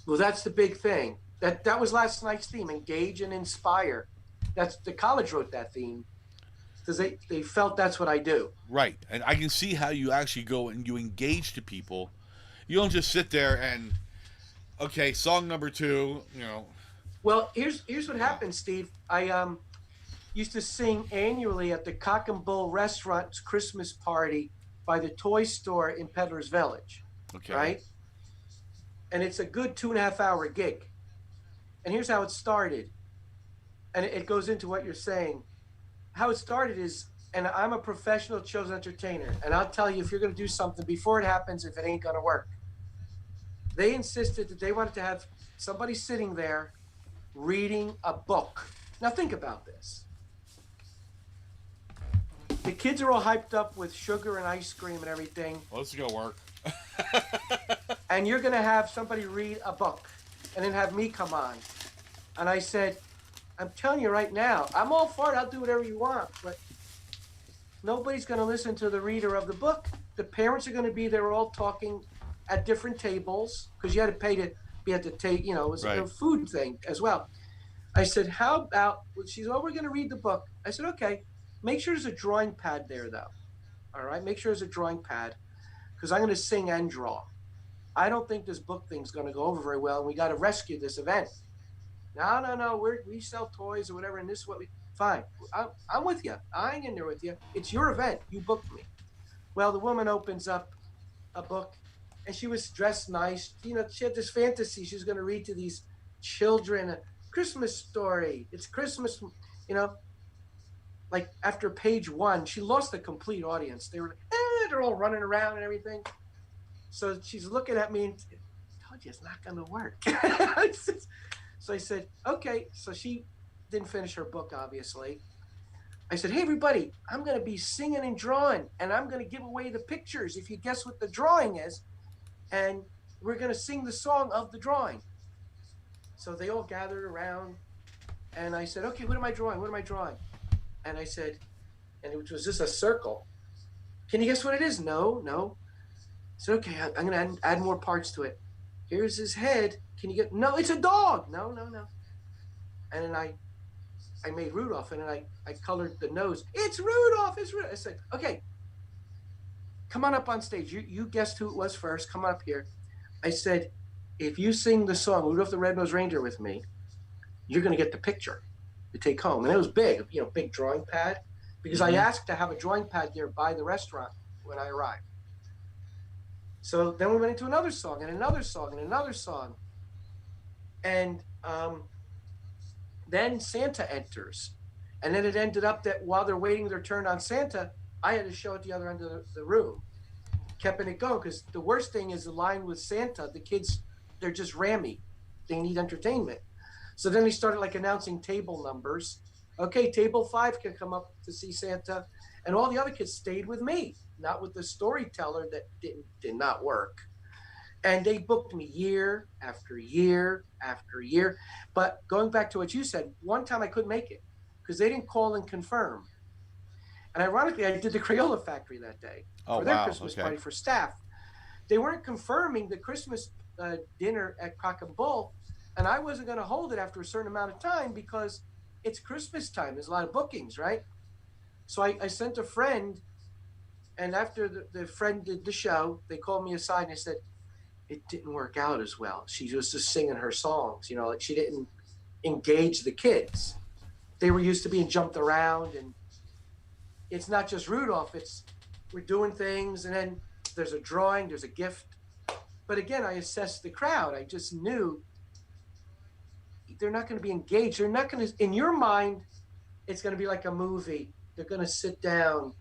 Well, that's the big thing. That was last night's theme: engage and inspire. That's the college wrote that theme because they felt that's what I do. Right, and I can see how you actually go and you engage to people. You don't just sit there and, okay, song number 2, you know. Well, here's what happened, Steve. I used to sing annually at the Cock and Bull Restaurant's Christmas party by the toy store in Peddler's Village, Okay. right? And it's a good 2.5 hour gig. And here's how it started. And it goes into what you're saying. How it started is, and I'm a professional chosen entertainer, and I'll tell you if you're going to do something before it happens, if it ain't going to work. They insisted that they wanted to have somebody sitting there reading a book. Now think about this. The kids are all hyped up with sugar and ice cream and everything, Well, this is gonna work. and you're going to have somebody read a book and then have me come on. And I said, I'm telling you right now, I'm all for it. I'll do whatever you want, but nobody's going to listen to the reader of the book. The parents are going to be there all talking at different tables because you had to pay to be at the table. You know, it was a Right. food thing as well. I said, how about, well, she's, oh, we're going to read the book. I said, okay, make sure there's a drawing pad there, though. All right, make sure there's a drawing pad because I'm going to sing and draw. I don't think this book thing's going to go over very well, and we got to rescue this event. No, we sell toys or whatever, and this is what we, fine. I'm with you. I hang in there with you. It's your event. You booked me. Well, the woman opens up a book, and she was dressed nice. You know, she had this fantasy she was going to read to these children a Christmas story. It's Christmas, you know. Like after page 1, she lost the complete audience. They were, they're all running around and everything. So she's looking at me and I told you it's not going to work. So I said, okay. So she didn't finish her book, obviously. I said, hey, everybody, I'm going to be singing and drawing, and I'm going to give away the pictures if you guess what the drawing is. And we're going to sing the song of the drawing. So they all gathered around, and I said, okay, what am I drawing? What am I drawing? And I said, and it was just a circle. Can you guess what it is? No. I said, okay, I'm going to add more parts to it. Here's his head. Can you get, no, it's a dog. No. And then I made Rudolph, and then I colored the nose. It's Rudolph. I said, okay, come on up on stage. You guessed who it was first. Come up here. I said, if you sing the song Rudolph the Red-Nosed Reindeer with me, you're going to get the picture to take home. And it was big, you know, big drawing pad, because I asked to have a drawing pad there by the restaurant when I arrived. So then we went into another song and another song and another song. And then Santa enters. And then it ended up that while they're waiting their turn on Santa, I had to show at the other end of the room. Keeping it going, because the worst thing is the line with Santa, the kids, they're just rammy. They need entertainment. So then they started like announcing table numbers. Okay, table 5 can come up to see Santa. And all the other kids stayed with me, not with the storyteller that did not work. And they booked me year after year after year. But going back to what you said, one time I couldn't make it because they didn't call and confirm. And ironically, I did the Crayola Factory that day for their Christmas party for staff. They weren't confirming the Christmas dinner at Cock and Bull, and I wasn't going to hold it after a certain amount of time because it's Christmas time. There's a lot of bookings, right? So I sent a friend, and after the friend did the show, they called me aside and they said, it didn't work out as well. She was just singing her songs, you know, like she didn't engage the kids. They were used to being jumped around, and it's not just Rudolph, it's we're doing things, and then there's a drawing, there's a gift. But again, I assessed the crowd. I just knew they're not going to be engaged. They're not going to, in your mind, it's going to be like a movie. They're going to sit down.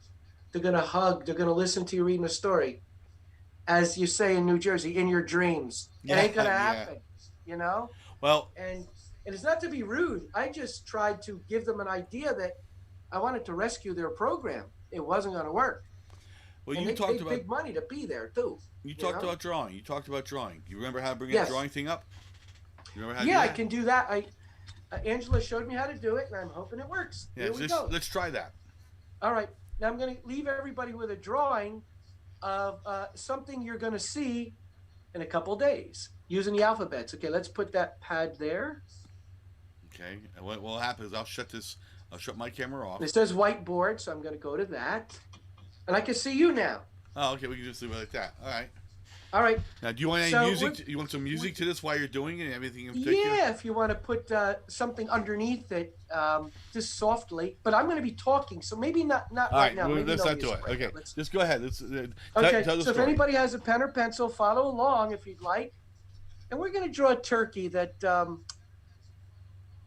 They're going to hug. They're going to listen to you reading a story. As you say in New Jersey, in your dreams. It ain't going to happen, you know? Well, and it's not to be rude. I just tried to give them an idea that I wanted to rescue their program. It wasn't going to work. Well, and you talked about big money to be there too. You talked about drawing. You talked about drawing. You remember how to bring Yes. that drawing thing up? You remember how to Yeah, do I that? can do that. Angela showed me how to do it, and I'm hoping it works. Yeah, Here we go. let's try that. All right. Now I'm going to leave everybody with a drawing of something you're going to see in a couple days using the alphabets. Okay, let's put that pad there. Okay. And what will happen is I'll shut my camera off. It says whiteboard, so I'm going to go to that. And I can see you now. Oh, okay. We can just leave it like that. All right. All right. Now, do you want any So music? You want some music to this while you're doing it? Anything in particular? Yeah, if you want to put something underneath it, just softly. But I'm going to be talking, so maybe not All right right. now. Well, Maybe let's no not do it. music right Okay. now. Let's- Just go ahead. Let's Okay, tell the so if story. anybody has a pen or pencil, follow along if you'd like. And we're going to draw a turkey that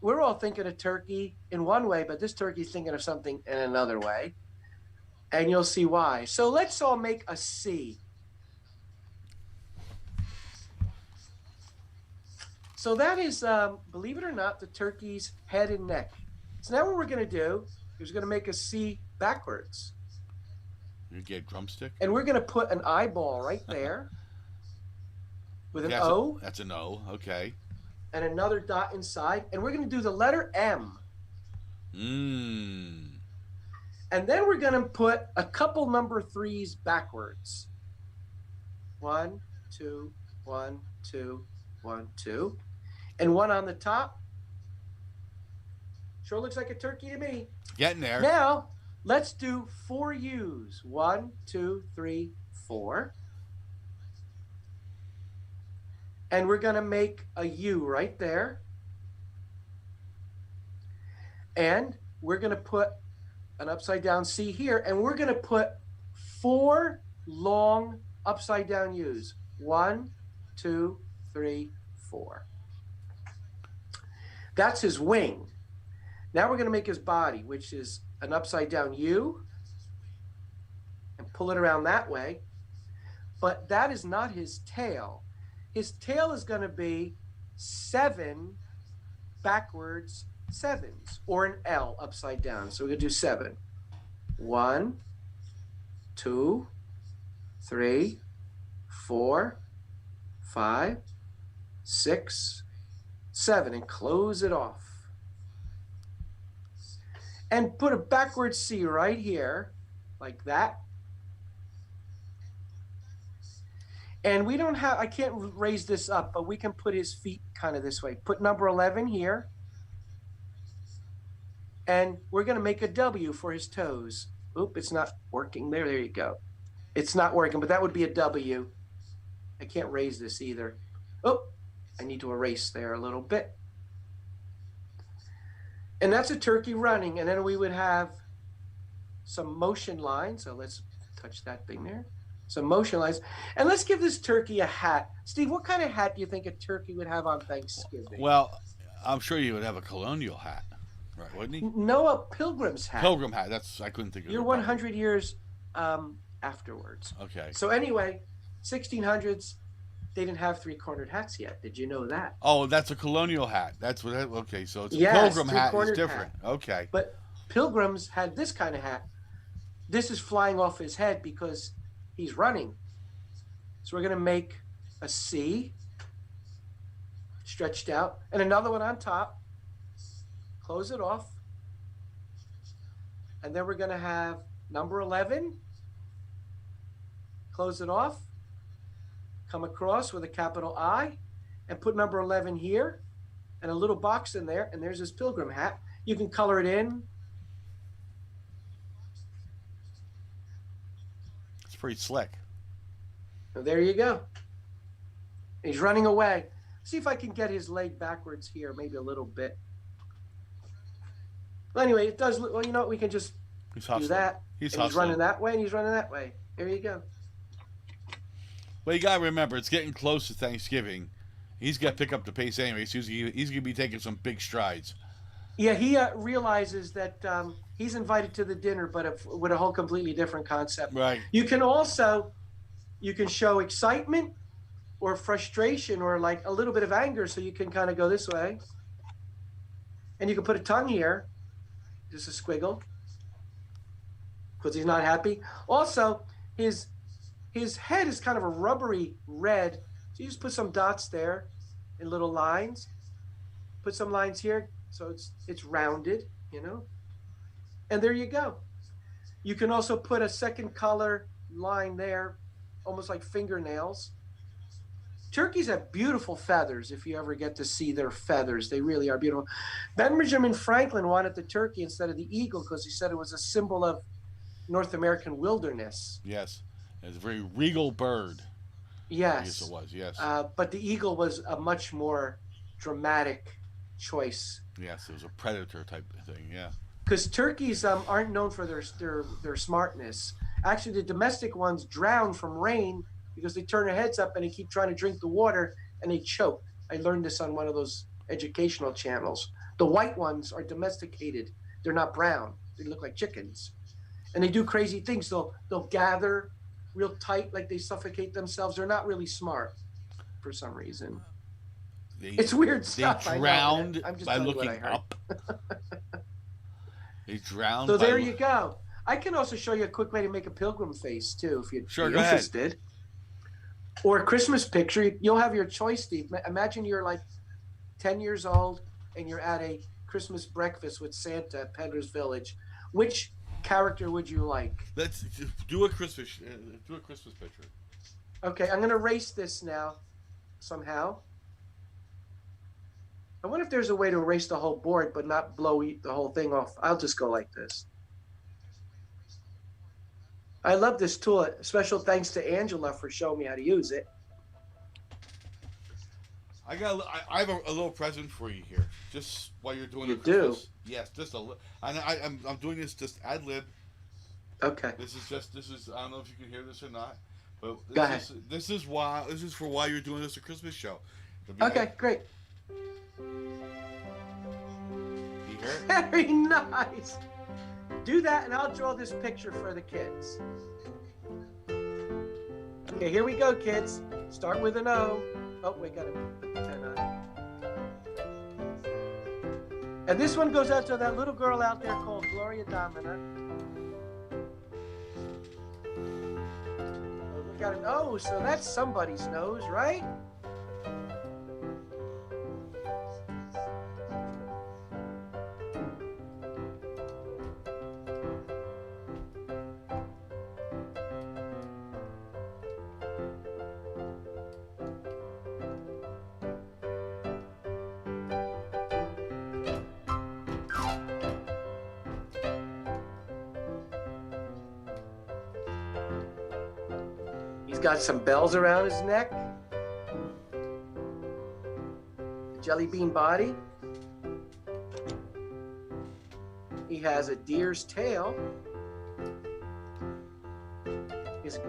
we're all thinking of turkey in one way, but this turkey's thinking of something in another way. And you'll see why. So let's all make a C. So that is, believe it or not, the turkey's head and neck. So now what we're going to do is we're going to make a C backwards. You get a drumstick. And we're going to put an eyeball right there with an O. That's an O. Okay. and another dot inside, and we're going to do the letter M. Mmm. And then we're going to put a couple number 3s backwards. 1, 2, 1, 2, 1, 2. And one on the top. Sure looks like a turkey to me. Getting there. Now, let's do 4 U's. 1, 2, 3, 4. And we're going to make a U right there. And we're going to put an upside down C here. And we're going to put 4 long upside down U's. 1, 2, 3, 4. That's his wing. Now we're going to make his body, which is an upside down U, and pull it around that way. But that is not his tail. His tail is going to be 7 backwards 7s, or an L upside down. So we're going to do 7. 1, 2, 3, 4, 5, 6, 7, and close it off. And put a backward C right here, like that. And we don't have, I can't raise this up, but we can put his feet kind of this way. Put number 11 here. And we're going to make a W for his toes. Oop, it's not working. There you go. It's not working, but that would be a W. I can't raise this either. Oh, I need to erase there a little bit. And that's a turkey running. And then we would have some motion lines. So let's touch that thing there. Some motion lines. And let's give this turkey a hat. Steve, what kind of hat do you think a turkey would have on Thanksgiving? Well, I'm sure you would have a colonial hat, right? Wouldn't he? No, a pilgrim's hat. Pilgrim hat. That's, I couldn't think of it. You're 100 years afterwards. Okay. So anyway, 1600s, they didn't have 3-cornered hats yet. Did you know that? Oh, that's a colonial hat. That's what. Okay, so it's a Yes, pilgrim hat is three-cornered different. hat. Okay. But pilgrims had this kind of hat. This is flying off his head because he's running. So we're going to make a C stretched out and another one on top. Close it off. And then we're going to have number 11. Close it off. Come across with a capital I and put number 11 here and a little box in there. And there's his pilgrim hat. You can color it in. It's pretty slick. So there you go. He's running away. See if I can get his leg backwards here, maybe a little bit. Well, anyway, it does look, well, you know what? We can just He's do hustling. that. He's And he's hustling. running that way and he's running that way. There you go. Well, you gotta remember, it's getting close to Thanksgiving. He's got to pick up the pace anyway. So he's gonna be taking some big strides. Yeah, he realizes that he's invited to the dinner, but with a whole completely different concept. Right. You can show excitement or frustration or like a little bit of anger. So you can kind of go this way. And you can put a tongue here, just a squiggle, because he's not happy. Also, his head is kind of a rubbery red. So you just put some dots there in little lines. Put some lines here so it's rounded, you know. And there you go. You can also put a second color line there, almost like fingernails. Turkeys have beautiful feathers if you ever get to see their feathers. They really are beautiful. Benjamin Franklin wanted the turkey instead of the eagle because he said it was a symbol of North American wilderness. Yes. It's a very regal bird. Yes. I guess it was. Yes. But the eagle was a much more dramatic choice. Yes, it was a predator type of thing. Yeah. Because turkeys aren't known for their smartness. Actually, the domestic ones drown from rain because they turn their heads up and they keep trying to drink the water and they choke. I learned this on one of those educational channels. The white ones are domesticated. They're not brown. They look like chickens. And they do crazy things. They'll gather real tight like they suffocate themselves. They're not really smart for some reason. It's weird stuff. They drowned I'm just by telling you what I looking heard. up. They drowned. So by there you go. I can also show you a quick way to make a pilgrim face too, if you'd Sure, be go ahead. interested. Or a Christmas picture. You'll have your choice, Steve. Imagine you're like 10 years old and you're at a Christmas breakfast with Santa at Pender's Village, which character would you like? Let's do a Christmas picture. Okay, I'm going to erase this now somehow. I wonder if there's a way to erase the whole board but not blow the whole thing off. I'll just go like this. I love this tool. Special thanks to Angela for showing me how to use it. I have a little present for you here, just while you're doing You the Christmas. do? Yes, just a little. I'm doing this just ad lib. Okay. This is. I don't know if you can hear this or not, but Go ahead. This is for why you're doing this a Christmas show. Okay, great. You hear it? Very nice. Do that and I'll draw this picture for the kids. Okay, here we go, kids. Start with an O. Oh, we gotta put the pen on. And this one goes out to that little girl out there called Gloria Domina. Oh, we got an O, so that's somebody's nose, right? He's got some bells around his neck. A jelly bean body. He has a deer's tail. His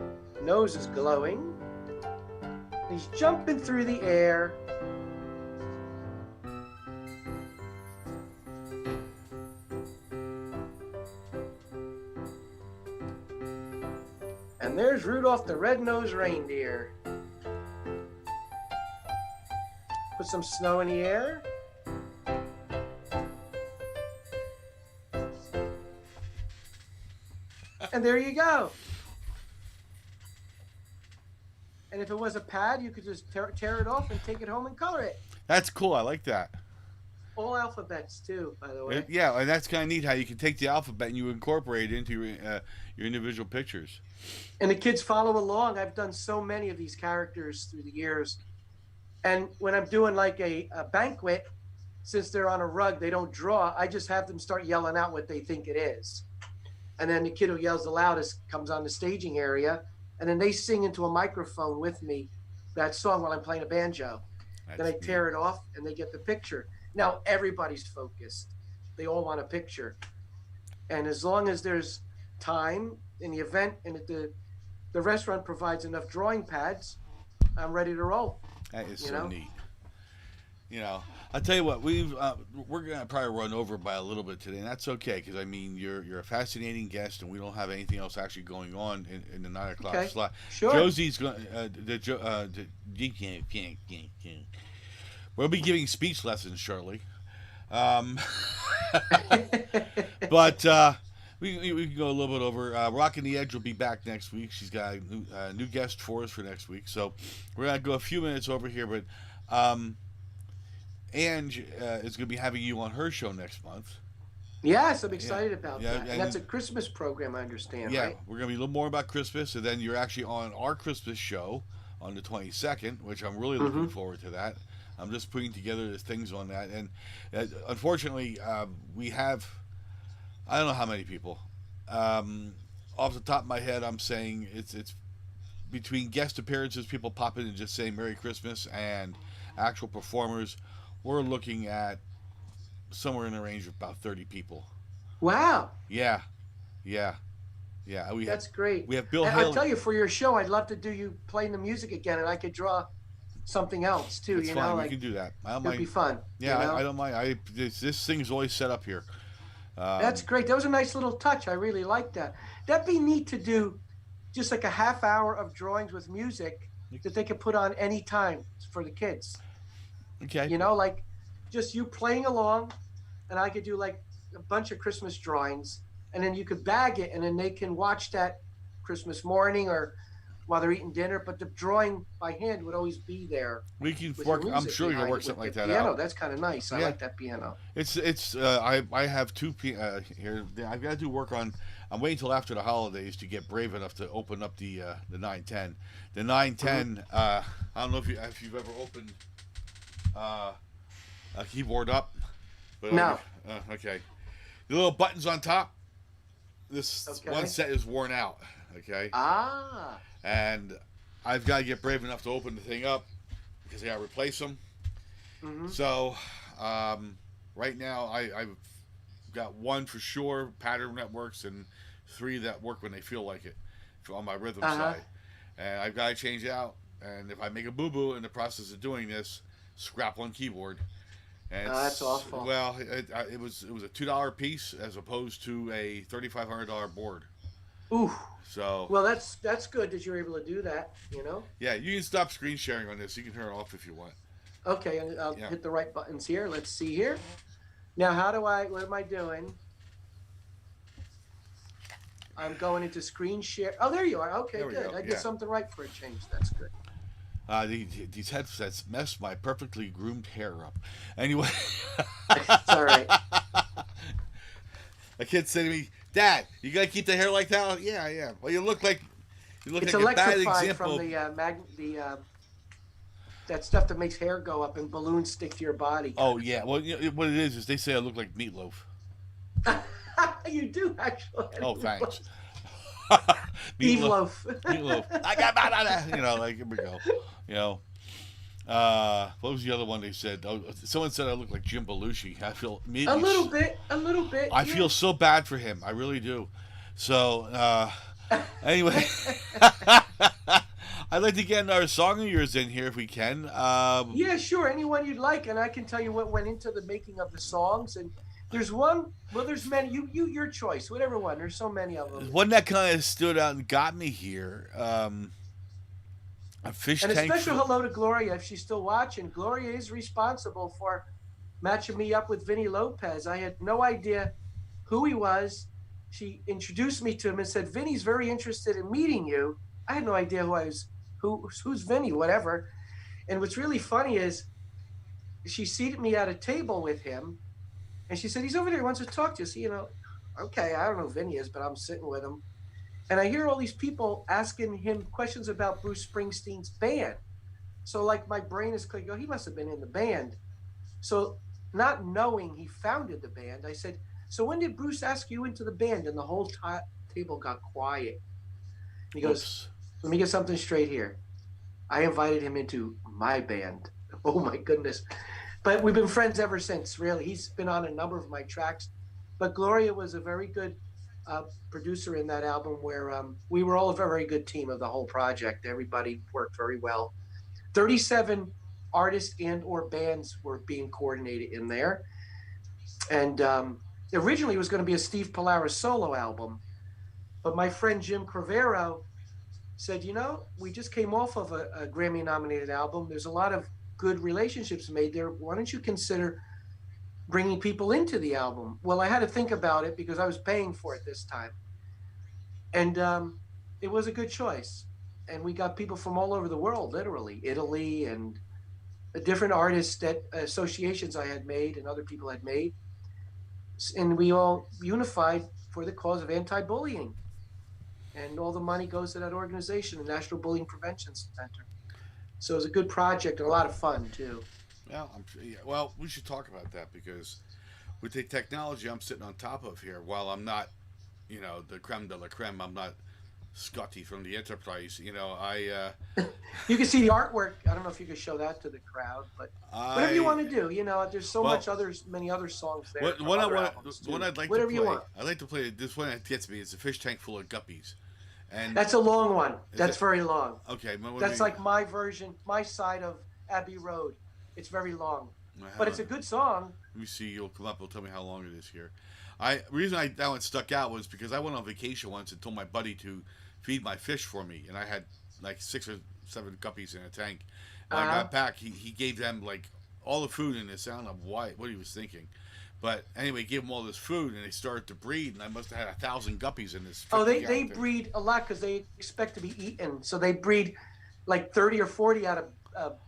nose is glowing. He's jumping through the air. And there's Rudolph the Red-Nosed Reindeer. Put some snow in the air. And there you go. And if it was a pad, you could just tear it off and take it home and color it. That's cool. I like that. All alphabets too, by the way. Yeah, and that's kind of neat how you can take the alphabet and you incorporate it into your individual pictures. And the kids follow along. I've done so many of these characters through the years. And when I'm doing like a banquet, since they're on a rug, they don't draw. I just have them start yelling out what they think it is. And then the kid who yells the loudest comes on the staging area. And then they sing into a microphone with me that song while I'm playing a banjo. Then I tear it off and they get the picture. Now everybody's focused. They all want a picture. And as long as there's time in the event and the restaurant provides enough drawing pads, I'm ready to roll. That is so neat. You know, I'll tell you what, we're gonna probably run over by a little bit today, and that's okay because I mean you're a fascinating guest, and we don't have anything else actually going on in the 9 o'clock slot. Sure. Josie's going. We'll be giving speech lessons shortly, but we can go a little bit over. Rockin' the Edge will be back next week. She's got a new guest for us for next week, so we're gonna go a few minutes over here, but. Ange is going to be having you on her show next month. Yes, I'm excited about Yeah, that. And that's a Christmas program, I understand, Yeah, right? we're going to be a little more about Christmas, and then you're actually on our Christmas show on the 22nd, which I'm really looking forward to that. I'm just putting together the things on that. And unfortunately, we have, I don't know how many people. Off the top of my head, I'm saying it's between guest appearances, people pop in and just say Merry Christmas, and actual performers, we're looking at somewhere in the range of about 30 people. Wow. Yeah. That's great. We have Bill And Hill. I'll tell you, for your show, I'd love to do you playing the music again, and I could draw something else too. It's fine. We can do that. I don't It'd mind. be fun. Yeah, you know? I don't mind. This thing's always set up here. That's great. That was a nice little touch. I really like that. That'd be neat to do, just like a half hour of drawings with music that they could put on any time for the kids. Okay. You know, like just you playing along, and I could do like a bunch of Christmas drawings, and then you could bag it, and then they can watch that Christmas morning or while they're eating dinner, but the drawing by hand would always be there. We can With work. the I'm music sure you can behind work it something like with the that piano. out. That's kind of nice. I Yeah. like that piano. It's. I have two here. I've got to do work on. I'm waiting till after the holidays to get brave enough to open up the 910. The 910. I don't know if you've ever opened a keyboard up. But No. Okay. The little buttons on top. This Okay. one set is worn out. Okay. Ah. And I've got to get brave enough to open the thing up because I got to replace them. Hmm. So, right now I've got one for sure, pattern that works, and 3 that work when they feel like it on my rhythm side. And I've got to change out. And if I make a boo boo in the process of doing this, scrap one keyboard. And That's awful. Well, it was a $2 piece as opposed to a $3,500 board. Ooh. So Well, that's good that you're able to do that. You know. yeah, you can stop screen sharing on this. You can turn it off if you want. Okay, and I'll Yeah. hit the right buttons here. Let's see here. Now, what am I doing? I'm going into screen share. Oh, there you are. Okay, There we good. go, I did yeah. something right for a change. That's good. These headsets mess my perfectly groomed hair up. Anyway, It's all right. a kid said to me, "Dad, you gotta keep the hair like that." Yeah, I am. Well, you look It's like a bad electrified example. from that stuff that makes hair go up and balloons stick to your body. Oh yeah. Well, you know, what it is they say I look like Meatloaf. You do actually. Oh, thanks. Meatloaf. Meatloaf. I got banana. You know, like here we go. You know. What was the other one they said? Oh, someone said I look like Jim Belushi. I feel A little bit. I Yeah. feel so bad for him. I really do. So anyway, I'd like to get another song of yours in here if we can. Yeah, sure. Anyone you'd like, and I can tell you what went into the making of the songs. And there's one. Well, there's many. Your choice. Whatever one. There's so many of them. One that kind of stood out and got me here. A fish And a tank. special hello to Gloria if she's still watching. Gloria is responsible for matching me up with Vinny Lopez. I had no idea who he was. She introduced me to him and said, "Vinny's very interested in meeting you." I had no idea who's Vinny, whatever. And what's really funny is she seated me at a table with him, and she said, "He's over there. He wants to talk to you." So, okay, I don't know who Vinny is, but I'm sitting with him. And I hear all these people asking him questions about Bruce Springsteen's band. So, like, my brain is clicking, oh, he must have been in the band. So, not knowing he founded the band, I said, "So when did Bruce ask you into the band?" And the whole table got quiet. He goes, Oops. "Let me get something straight here. I invited him into my band." Oh, my goodness. But we've been friends ever since, really. He's been on a number of my tracks. But Gloria was a very good producer in that album where we were all a very good team of the whole project. Everybody worked very well. 37 artists and or bands were being coordinated in there. And originally it was going to be a Steve Polaris solo album. But my friend Jim Cravero said, we just came off of a Grammy-nominated album. There's a lot of good relationships made there. Why don't you consider bringing people into the album? Well, I had to think about it because I was paying for it this time. And it was a good choice. And we got people from all over the world, literally, Italy and different artists that associations I had made and other people had made. And we all unified for the cause of anti-bullying. And all the money goes to that organization, the National Bullying Prevention Center. So it was a good project and a lot of fun, too. Well, well, we should talk about that because with the technology I'm sitting on top of here, while I'm not, the creme de la creme, I'm not Scotty from the Enterprise. You can see the artwork. I don't know if you could show that to the crowd, but whatever you want to do. There's so many other songs there. One I'd like whatever to you play. want. I'd like to play this one that gets me. It's a fish tank full of guppies, and That's a long one. That's it? very long. Okay, That's like my version, my side of Abbey Road. It's very long, but it's a good song. Let me see. You'll come up. You'll tell me how long it is here. Reason that one stuck out was because I went on vacation once and told my buddy to feed my fish for me, and I had like 6 or 7 guppies in a tank. And I got back, he gave them like all the food in this. I don't know what he was thinking, But anyway, give them all this food, and they started to breed, and I must have had 1,000 guppies in this. Oh, 50 they gallon thing. breed a lot because they expect to be eaten. So they breed like 30 or 40 out of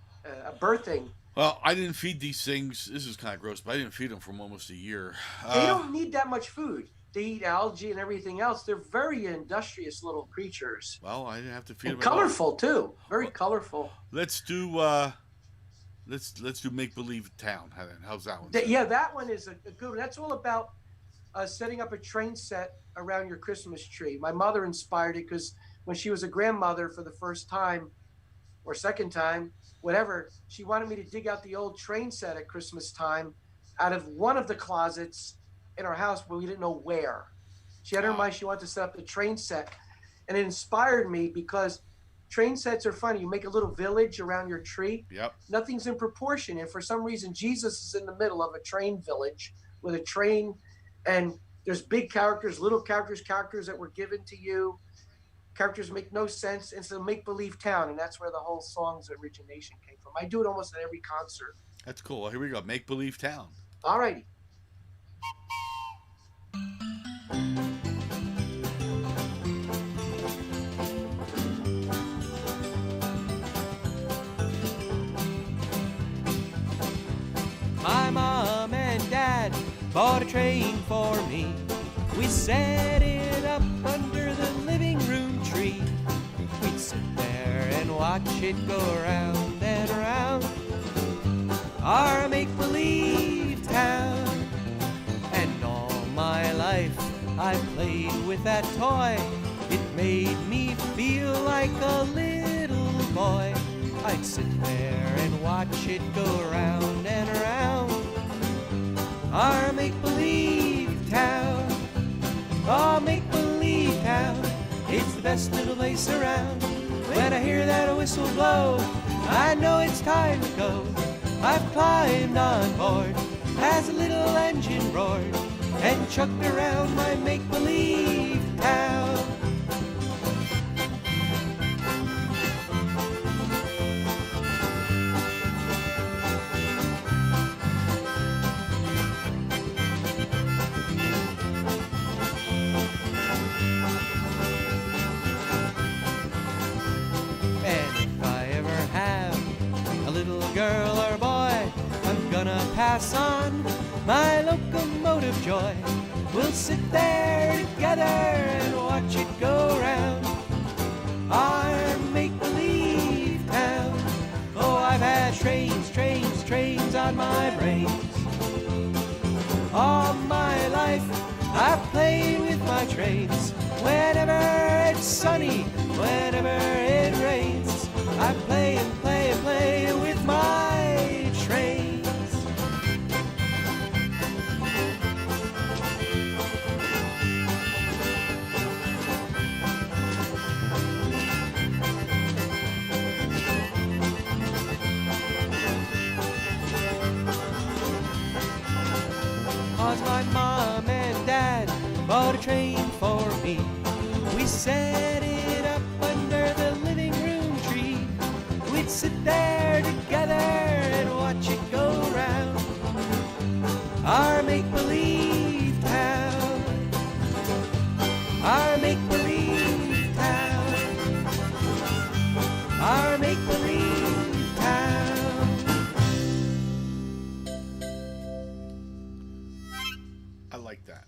birthing. Well, I didn't feed these things. This is kind of gross, but I didn't feed them for almost a year. They don't need that much food. They eat algae and everything else. They're very industrious little creatures. Well, I didn't have to feed And them. At all. colorful too. Very colorful. Let's do let's do Make Believe Town. How's that one? Yeah, that one is a good one. That's all about setting up a train set around your Christmas tree. My mother inspired it because when she was a grandmother for the first time or second time, whatever, she wanted me to dig out the old train set at Christmas time out of one of the closets in our house, but we didn't know where. She had in her mind she wanted to set up the train set. And it inspired me because train sets are funny. You make a little village around your tree. Yep. Nothing's in proportion. And for some reason, Jesus is in the middle of a train village with a train. And there's big characters, little characters, characters that were given to you. Characters make no sense. It's a make-believe town. And that's where the whole song's origination came from. I do it almost at every concert. That's cool. Well, here we go. Make Believe Town. All righty. My mom and dad bought a train for me. We set it up under the living room tree. We'd sit there and watch it go round and round our make-believe town. And all my life I played with that toy. It made me feel like a little boy. I'd sit there and watch it go round and round our make-believe town. Oh, make-believe town, it's the best little place around. When I hear that whistle blow, I know it's time to go. I've climbed on board as a little engine roared and chugged around my make-believe town. Girl or boy, I'm gonna pass on my locomotive joy. We'll sit there together and watch it go round our make-believe town. Oh, I've had trains, trains, trains on my brains. All my life I've played with my trains. Whenever it's sunny, whenever it rains, I play and play and play with my trains. Cause my mom and dad bought a train for me. We set it up under the living room tree. We'd sit there together and watch it go round our make-believe town. Our make-believe town. Our make-believe town. I like that.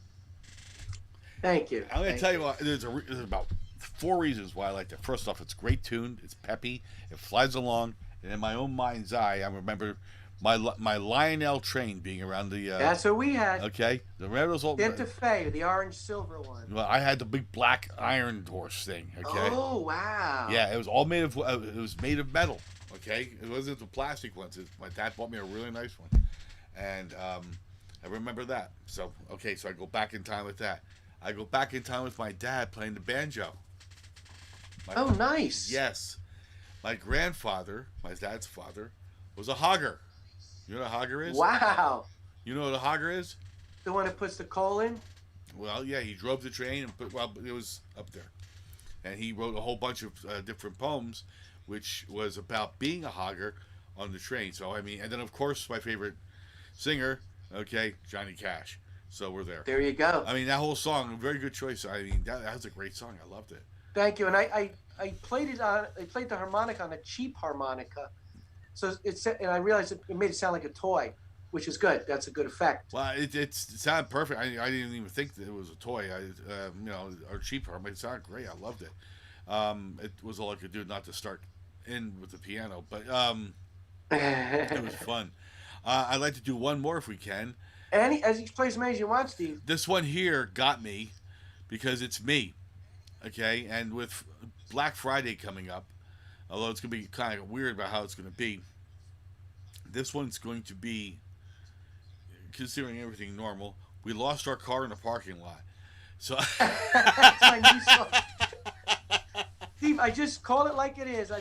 Thank you. I'm going to tell you what. There's about 4 reasons why I like that. First off, it's great tuned. It's peppy. It flies along. And in my own mind's eye, I remember my Lionel train being around the. That's what we had. Okay, the those old. Santa Fe, the orange silver one. Well, I had the big black iron horse thing. Okay. Oh wow. Yeah, it was all made of. It was made of metal. Okay, it wasn't the plastic ones. My dad bought me a really nice one, and I remember that. So okay, so I go back in time with that. I go back in time with my dad playing the banjo. Oh, nice. Yes. My grandfather, my dad's father, was a hogger. You know what a hogger is? Wow. You know what a hogger is? The one that puts the coal in? Well, yeah, he drove the train and it was up there. And he wrote a whole bunch of different poems, which was about being a hogger on the train. So, I mean, and then, of course, my favorite singer Okay, Johnny Cash. So we're there. There you go. I mean, that whole song, very good choice. I mean, that's a great song. I loved it. Thank you. And I played it on. I played the harmonica on a cheap harmonica, so and I realized it made it sound like a toy, which is good. That's a good effect. Well, it sounded perfect. I didn't even think that it was a toy. Or cheap harmonica. It sounded great. I loved it. It was all I could do not to start in with the piano, but it was fun. I'd like to do one more if we can. And as he plays as many as you want, Steve. This one here got me because it's me. Okay, and with Black Friday coming up, although it's going to be kind of weird about how it's going to be, this one's going to be, considering everything normal, we lost our car in the parking lot. So That's my new song. Steve, I just call it like it is.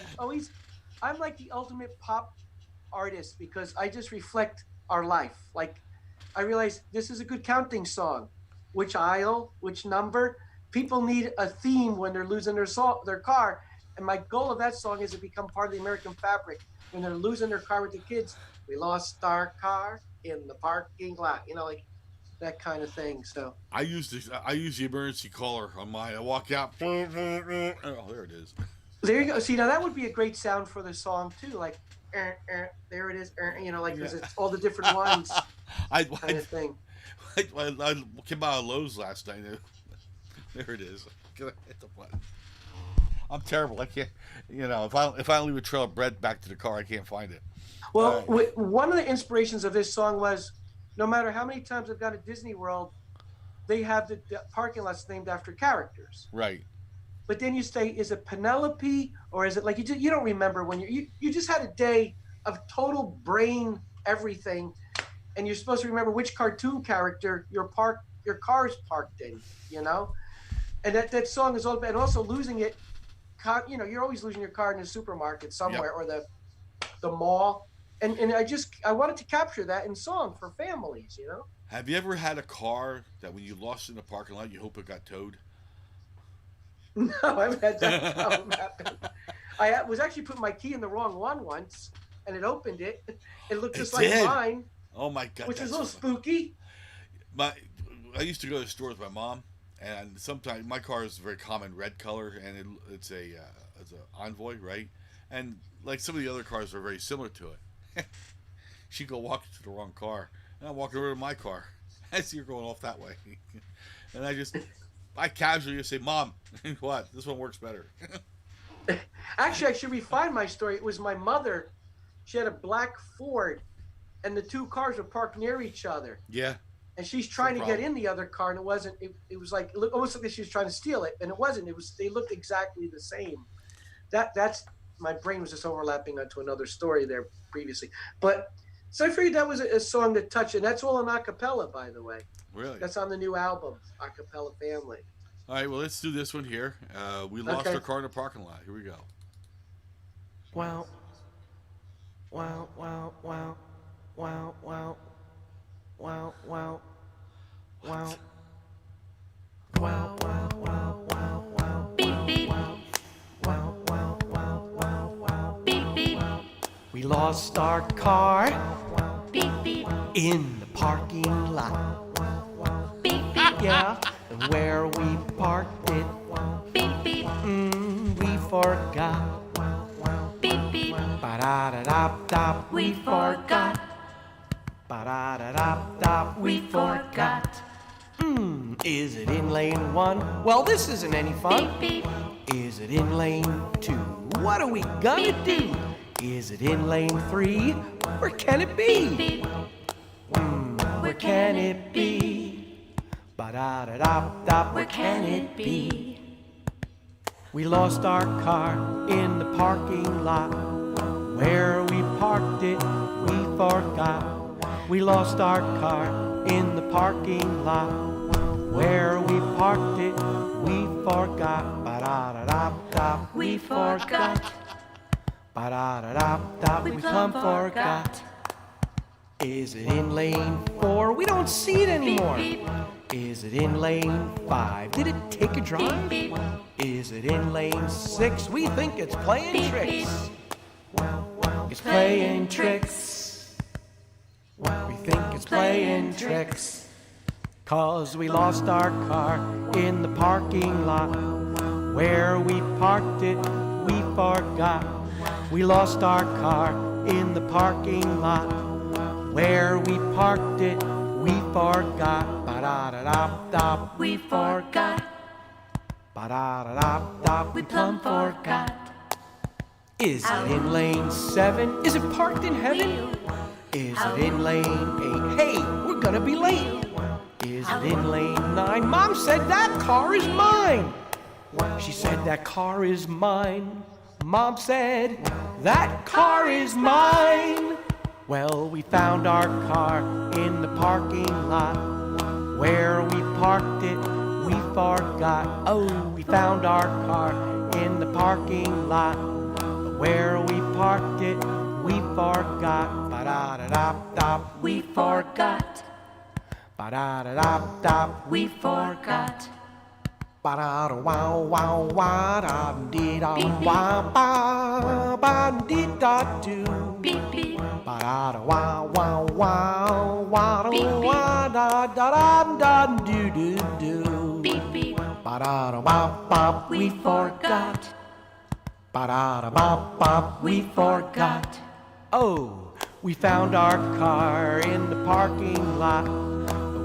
I'm like the ultimate pop artist because I just reflect our life. Like, I realize this is a good counting song. Which aisle, which number? People need a theme when they're losing their car. And my goal of that song is to become part of the American fabric. When they're losing their car with the kids, we lost our car in the parking lot. Like that kind of thing. So I use the emergency caller on my. I walk out. Oh, there it is. There you go. See, now that would be a great sound for the song too. Like, there it is. Because it's all the different ones. Kind of thing. I came out of Lowe's last night. There it is. Hit the button. I'm terrible. I can't. If I don't leave a trail of bread back to the car, I can't find it. Well, one of the inspirations of this song was, no matter how many times I've gone to Disney World, they have the parking lots named after characters. Right. But then you say, is it Penelope or is it like you don't remember when you just had a day of total brain everything, and you're supposed to remember which cartoon character your car's parked in, and that song is all about, and also losing it. You're always losing your car in a supermarket somewhere. Yep. Or the mall, and I wanted to capture that in song for families. Have you ever had a car that when you lost it in the parking lot, you hope it got towed? No, I've had that problem happen. I was actually putting my key in the wrong one once, and it opened it. It looked just like mine. Oh my God! Which was a little spooky. I used to go to the store with my mom, and sometimes my car is a very common red color, and it's a Envoy, right? And like some of the other cars are very similar to it. She'd go walk into the wrong car, and I walk over to my car. I see her going off that way, and I casually just say, "Mom, what? This one works better." Actually, I should refine my story. It was my mother. She had a black Ford, and the two cars were parked near each other. Yeah. And she's trying to get in the other car, and it wasn't. It was like almost like she was trying to steal it, and it wasn't. They looked exactly the same. That's my brain was just overlapping onto another story there previously. But so I figured that was a song that touched, and that's all in a cappella, by the way. Really? That's on the new album, A Cappella Family. All right, well, let's do this one here. We lost our car in the parking lot. Here we go. Wow. Wow, wow, wow. Wow, wow. Wow, wow. Wow. Wow, wow, wow, wow, wow. Beep, beep. Wow, wow, wow, wow, wow. Beep, beep. We lost our car. Beep, beep. In the parking lot. Beep, beep. Yeah, and where we parked it. Beep, beep. We forgot. Beep, beep. Ba-da-da-da-da. We forgot. Ba-da-da-da-da. We forgot. Is it in lane 1? Well, this isn't any fun. Beep, beep. Is it in lane 2? What are we gonna do? Is it in lane 3? Where can it be? Beep, beep. Where can it be? Ba-da-da-da-da. Where can it be? We lost our car in the parking lot. Where we parked it, we forgot. We lost our car in the parking lot. Where we parked it, we forgot. Ba-da-da-da-da. We forgot. Ba-da-da-da-da. We plumb forgot. Is it in lane 4? We don't see it anymore. Is it in lane 5? Did it take a drive? Is it in lane 6? We think it's playing tricks. It's playing tricks. We think it's playing tricks. 'Cause we lost our car in the parking lot. Where we parked it, we forgot. We lost our car in the parking lot. Where we parked it, we forgot. Ba-da-da-da-da. We forgot. Ba-da-da-da-da. We plumb forgot. Is it in lane 7? Is it parked in heaven? Is it in lane 8? Hey, we're gonna be late. Is it in lane 9? Mom said that car is mine. She said that car is mine. Mom said that car is mine. Well, we found our car in the parking lot. Where we parked it, we forgot. Oh, we found our car in the parking lot. Where we parked it, we forgot. Ba-da-da-da-da. We forgot. Ba-da-da-da-da. We forgot. Ba-da-da-wow-wow-wow-da-dee-da-wow-ba-ba-dee-da-doo. Beep beep. Ba-da-da-wow-wow-wow-da-da-da-da-doo-doo-doo. Beep beep. Ba-da-da-bop-bop. We forgot. Ba-da-da-bop-bop. We forgot. Oh, we found our car in the parking lot.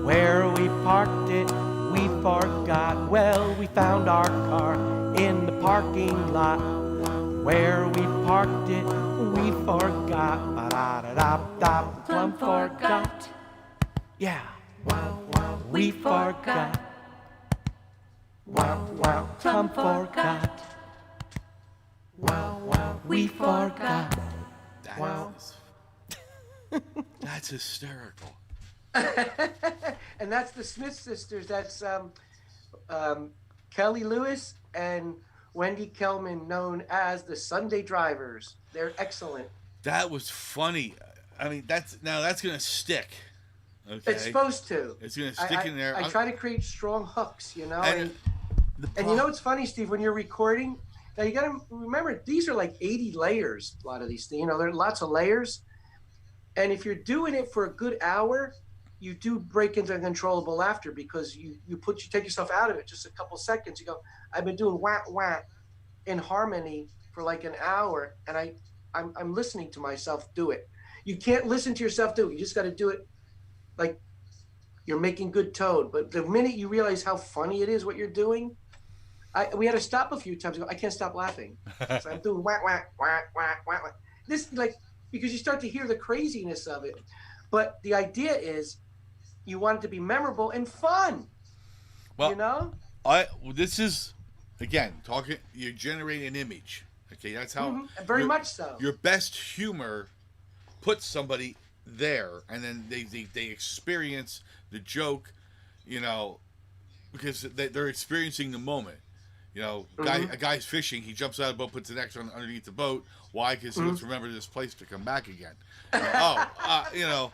Where we parked it, we forgot. Well, we found our car in the parking lot. Where we parked it, we forgot. Ba-da-da-da-da. Plum forgot. Yeah. We forgot. Plum forgot. We forgot. That's hysterical. And that's the Smith sisters. That's Kelly Lewis and Wendy Kellman, known as the Sunday Drivers. They're excellent. That was funny. I mean, that's gonna stick. Okay. It's supposed to. It's gonna stick in there. I try to create strong hooks, you know. And the you know what's funny, Steve? When you're recording, now you got to remember these are like 80 layers. A lot of these things, you know, there are lots of layers. And if you're doing it for a good hour, you do break into uncontrollable laughter because you take yourself out of it just a couple seconds. You go, I've been doing wah wah in harmony for like an hour, and I'm listening to myself do it. You can't listen to yourself do it. You just got to do it like you're making good tone. But the minute you realize how funny it is what you're doing, we had to stop a few times. I can't stop laughing. So I'm doing wah wah wah wah wah wah. This like because you start to hear the craziness of it. But the idea is you want it to be memorable and fun. Well, you know? This is, again, talking, you generate an image. Okay, that's how. Very much so. Your best humor puts somebody there, and then they experience the joke, you know, because they're experiencing the moment. You know, a guy's fishing, he jumps out of the boat, puts an X underneath the boat. Why? Because he wants to remember this place to come back again. You know.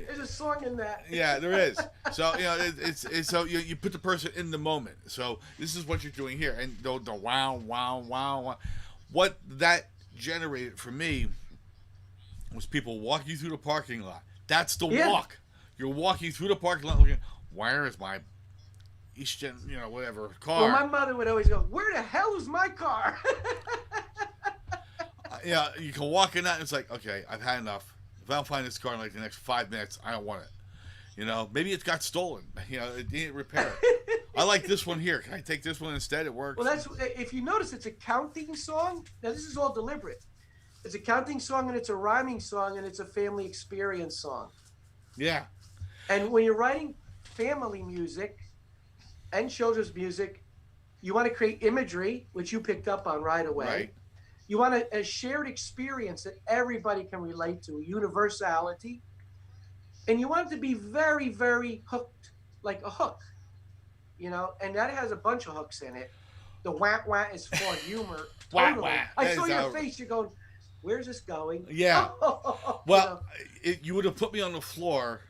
There's a song in that. Yeah, there is. So you know, it's so you put the person in the moment. So this is what you're doing here, and the wow, wow, wow, wow. What that generated for me was people walking through the parking lot. That's the walk. You're walking through the parking lot, looking. Where is my Eastern, you know, whatever car? Well, my mother would always go, "Where the hell is my car?" Yeah, you can walk in that, and it's like, okay, I've had enough. If I don't find this car in like the next 5 minutes, I don't want it. You know, maybe it got stolen. You know, it didn't repair it. I like this one here. Can I take this one instead? It works. Well, that's if you notice, it's a counting song. Now, this is all deliberate. It's a counting song, and it's a rhyming song, and it's a family experience song. Yeah. And when you're writing family music and children's music, you want to create imagery, which you picked up on right away. Right. You want a shared experience that everybody can relate to, universality. And you want it to be very, very hooked, like a hook, you know, and that has a bunch of hooks in it. The wah wah is for humor. Wah, Totally. wah. I That saw is your out- face. You're going, where's this going? Yeah. You Well, know? you would have put me on the floor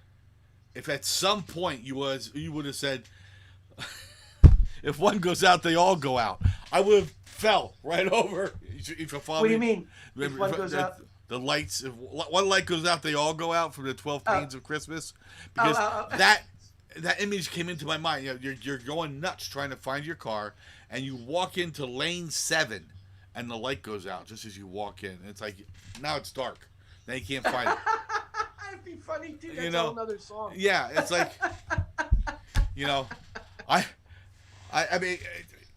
if at some point you would have said, if one goes out, they all go out. I would have fell right over. If you follow What do you me. mean? If one goes out? the lights. If one light goes out, they all go out from the 12 panes of Christmas. Because that image came into my mind. You know, you're going nuts trying to find your car, and you walk into lane 7, and the light goes out just as you walk in. And it's like, now it's dark. Now you can't find it. That'd be funny too. That's You know, another song. Yeah, it's like, I mean,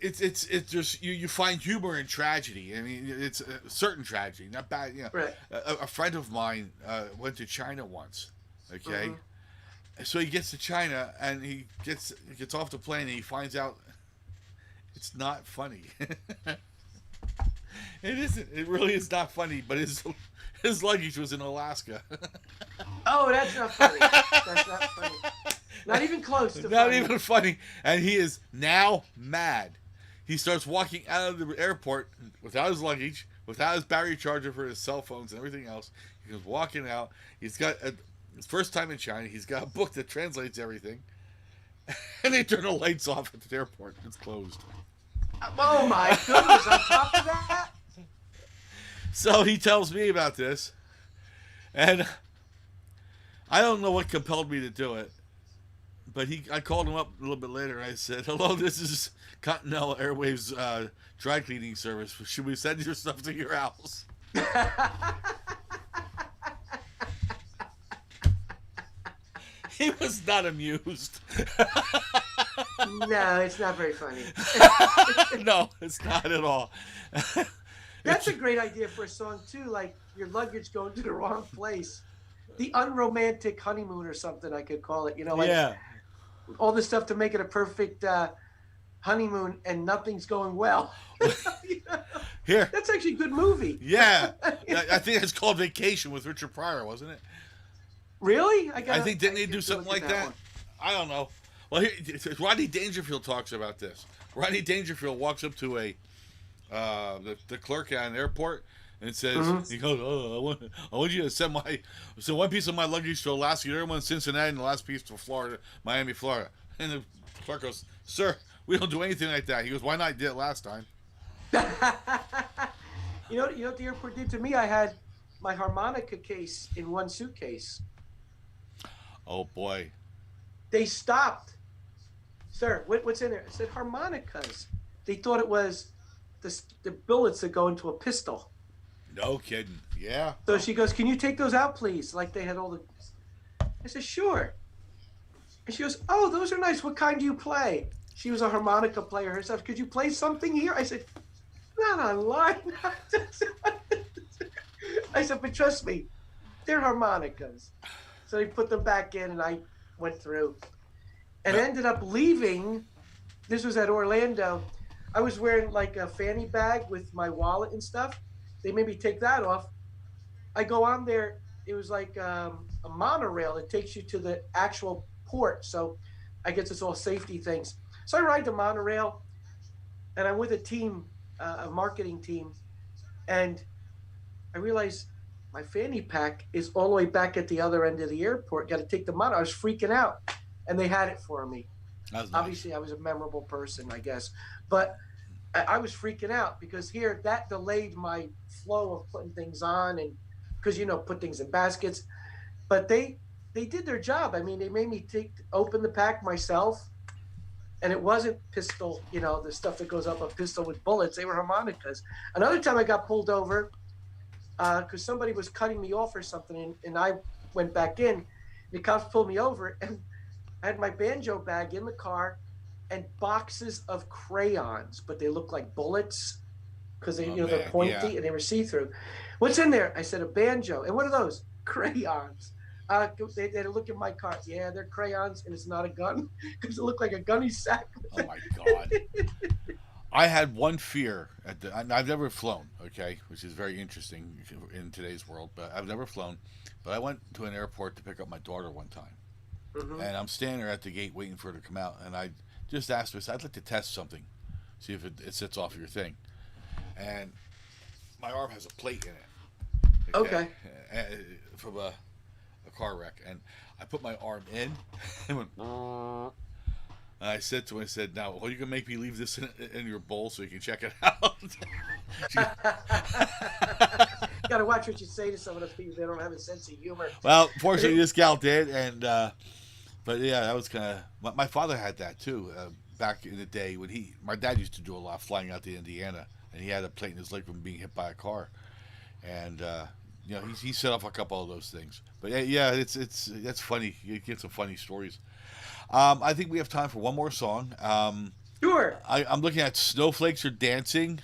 it's just you find humor in tragedy. I mean, it's a certain tragedy, not bad. Right. A friend of mine went to China once. Okay, so he gets to China and he gets off the plane and he finds out it's not funny. It isn't. It really is not funny. But his luggage was in Alaska. Oh, that's not funny. That's not funny. Not even close to Not funny. even funny. And he is now mad. He starts walking out of the airport without his luggage, without his battery charger for his cell phones and everything else. He goes walking out. He's got his first time in China. He's got a book that translates everything. And they turn the lights off at the airport. It's closed. Oh my goodness! On top of that. So he tells me about this. And I don't know what compelled me to do it. But I called him up a little bit later. I said, "Hello, this is Continental Airways dry cleaning service. Should we send your stuff to your house?" He was not amused. No, it's not very funny. No, it's not at all. That's a great idea for a song too. Like your luggage going to the wrong place, the unromantic honeymoon or something. I could call it. You know, like Yeah. all this stuff to make it a perfect honeymoon, and nothing's going well. You know? Here. That's actually a good movie. Yeah. I think it's called Vacation with Richard Pryor, wasn't it? Really? I think didn't they do have to something look like at that? one. I don't know. Well, Rodney Dangerfield talks about this. Rodney Dangerfield walks up to the clerk at an airport and says, he goes, "Oh, I want you to send one piece of my luggage to Alaska, the other one to Cincinnati, and the last piece to Florida, Miami, Florida." And the clerk goes, "Sir, we don't do anything like that." He goes, "Why not? I did it last time." You know what the airport did to me? I had my harmonica case in one suitcase. Oh boy. They stopped. "Sir, what's in there?" I said, "Harmonicas." They thought it was the bullets that go into a pistol. No kidding. Yeah. So she goes, "Can you take those out, please?" Like they had all the. I said, "Sure." And she goes, "Oh, those are nice. What kind do you play?" She was a harmonica player herself. "Could you play something here?" I said, "Not online." I said, "But trust me, they're harmonicas." So they put them back in, and I went through, and ended up leaving. This was at Orlando. I was wearing like a fanny bag with my wallet and stuff. They made me take that off. I go on there. It was like a monorail that takes you to the actual port. So I guess it's all safety things. So I ride the monorail, and I'm with a team, a marketing team, and I realize my fanny pack is all the way back at the other end of the airport. Got to take the monorail. I was freaking out, and they had it for me. That was nice. Obviously, I was a memorable person, I guess, but I was freaking out because here that delayed my flow of putting things on, and because put things in baskets. But they did their job. I mean, they made me open the pack myself, and it wasn't pistol, the stuff that goes up a pistol with bullets. They were harmonicas. Another time I got pulled over because somebody was cutting me off or something, and I went back in. And the cops pulled me over, and I had my banjo bag in the car and boxes of crayons, but they look like bullets because they're pointy and they were see-through. "What's in there?" I said, "A banjo." "And what are those?" "Crayons." They had to look at my car. "Yeah, they're crayons, and it's not a gun because it looked like a gunny sack." Oh my God. I had one fear I've never flown, okay, which is very interesting in today's world, but I've never flown. But I went to an airport to pick up my daughter one time. Mm-hmm. And I'm standing there at the gate waiting for her to come out, and I just asked her, "I'd like to test something, see if it sits off your thing." And my arm has a plate in it. Okay. From a car wreck, and I put my arm in and went, I said to him, I said, now, well, you can make me leave this in your bowl so you can check it out. Got to watch what you say to some of those people. They don't have a sense of humor. Well, fortunately, this gal did, and but yeah, that was kind of. My father had that too back in the day when my dad used to do a lot of flying out to Indiana, and he had a plate in his leg from being hit by a car, and you know he set off a couple of those things. But yeah, that's funny. You get some funny stories. I think we have time for one more song. Sure. I'm looking at Snowflakes Are Dancing.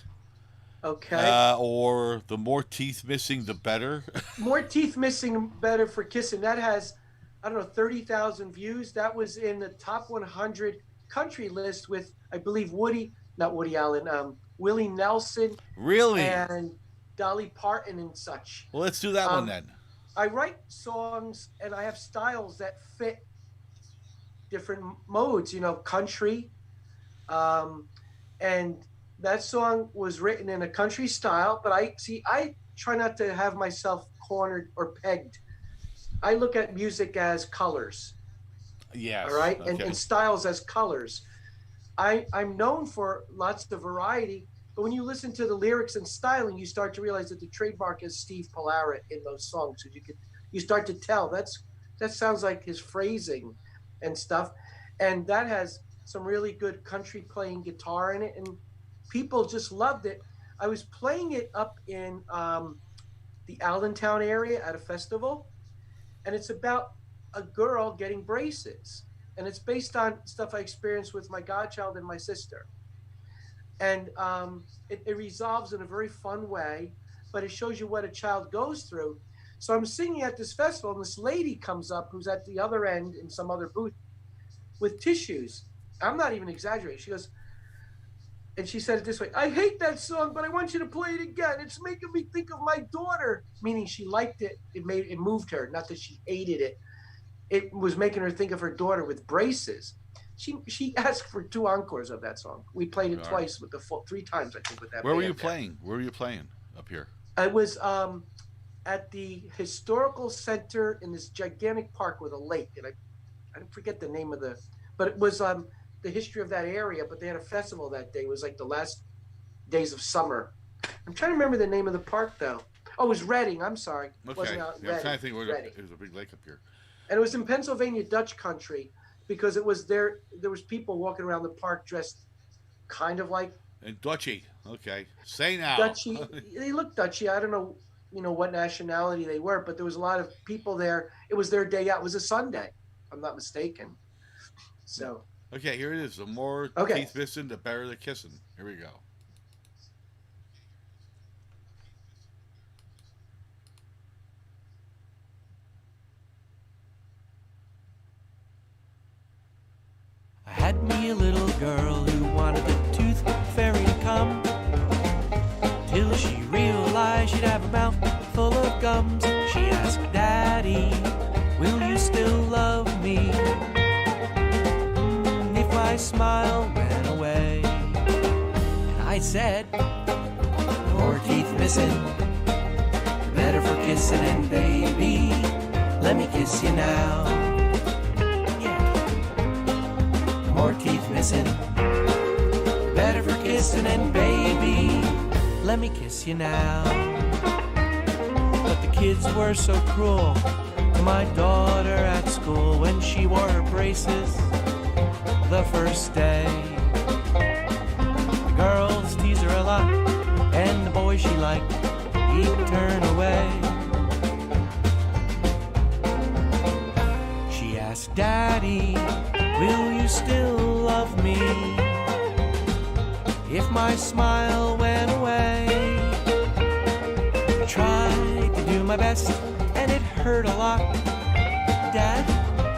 Okay. Or the more teeth missing, the better. More teeth missing, better for kissing. That has, I don't know, 30,000 views. That was in the top 100 country list with, I believe, Willie Nelson. Really? And Dolly Parton and such. Well, let's do that one then. I write songs and I have styles that fit different modes, you know, country. And that song was written in a country style, but I try not to have myself cornered or pegged. I look at music as colors. Yes. All right. Okay. And styles as colors. I'm known for lots of variety, but when you listen to the lyrics and styling, you start to realize that the trademark is Steve Pollara in those songs. So you start to tell that sounds like his phrasing and stuff. And that has some really good country playing guitar in it. And people just loved it. I was playing it up in the Allentown area at a festival, and it's about a girl getting braces, and it's based on stuff I experienced with my godchild and my sister. And it resolves in a very fun way, but it shows you what a child goes through. So I'm singing at this festival, and this lady comes up who's at the other end in some other booth with tissues. I'm not even exaggerating. She goes, and she said it this way: I hate that song, but I want you to play it again. It's making me think of my daughter. Meaning she liked it. It moved her. Not that she hated it. It was making her think of her daughter with braces. She asked for 2 encores of that song. We played it twice with 3 times, I think, with that. Where were you playing? Where were you playing up here? I was at the historical center in this gigantic park with a lake, and I forget the name of but it was the history of that area. But they had a festival that day. It was like the last days of summer. I'm trying to remember the name of the park though. Oh, it was Reading. I'm sorry. Okay. Wasn't out Yeah, I'm trying to think where Reading. it was a big lake up here. And it was in Pennsylvania Dutch country, because it was there was people walking around the park dressed kind of like And Dutchy. Okay. Say now. Dutchy. They looked Dutchy. I don't know, what nationality they were, but there was a lot of people there. It was their day out. It was a Sunday, if I'm not mistaken. So. Okay, here it is. The more teeth missing, the better the kissing. Here we go. I had me a little girl who wanted the tooth fairy to come, till she realized she'd have a mouth full of gums. She asked, Daddy, will you still love me if my smile went away? And I said, more teeth missing, better for kissing, and baby, let me kiss you now. More teeth missing, better for kissing, and baby, let me kiss you now. But the kids were so cruel to my daughter at school when she wore her braces the first day. The girls tease her a lot, and the boy she liked, he'd turn away. She asked, Daddy, will you still love me if my smile went away? I tried to do my best, and it hurt a lot. Dad,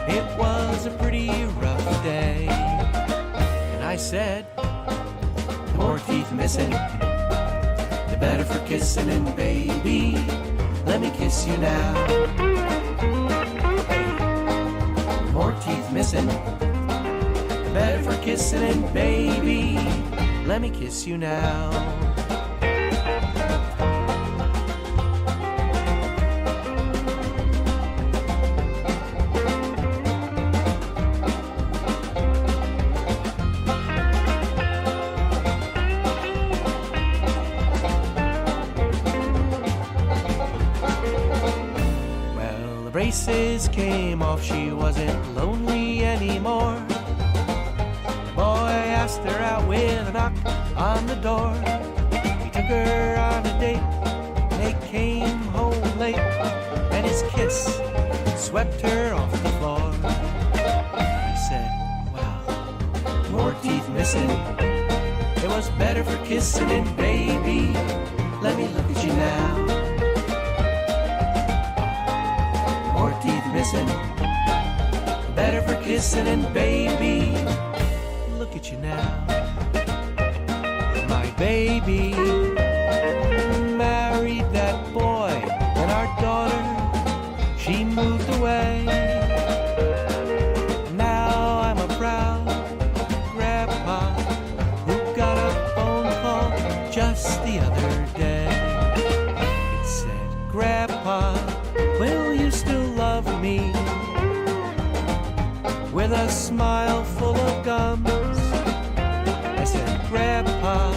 it was a pretty rough day. And I said, the more teeth missing, the better for kissing, and baby, let me kiss you now. Hey, more teeth missing, better for kissing, and baby, let me kiss you now. braces came off, she wasn't lonely anymore. The boy asked her out with a knock on the door. He took her on a date, they came home late, and his kiss swept her off the floor. He said, wow, more teeth missing. It was better for kissing and baby, let me look at you now. More teeth missing, better for kissing and baby, look at you now. My baby married that boy, and our daughter, she moved away. Now I'm a proud grandpa who got a phone call just the other day. It said, Grandpa, will you still love me? With a smile full of gums. I said, Grandpa,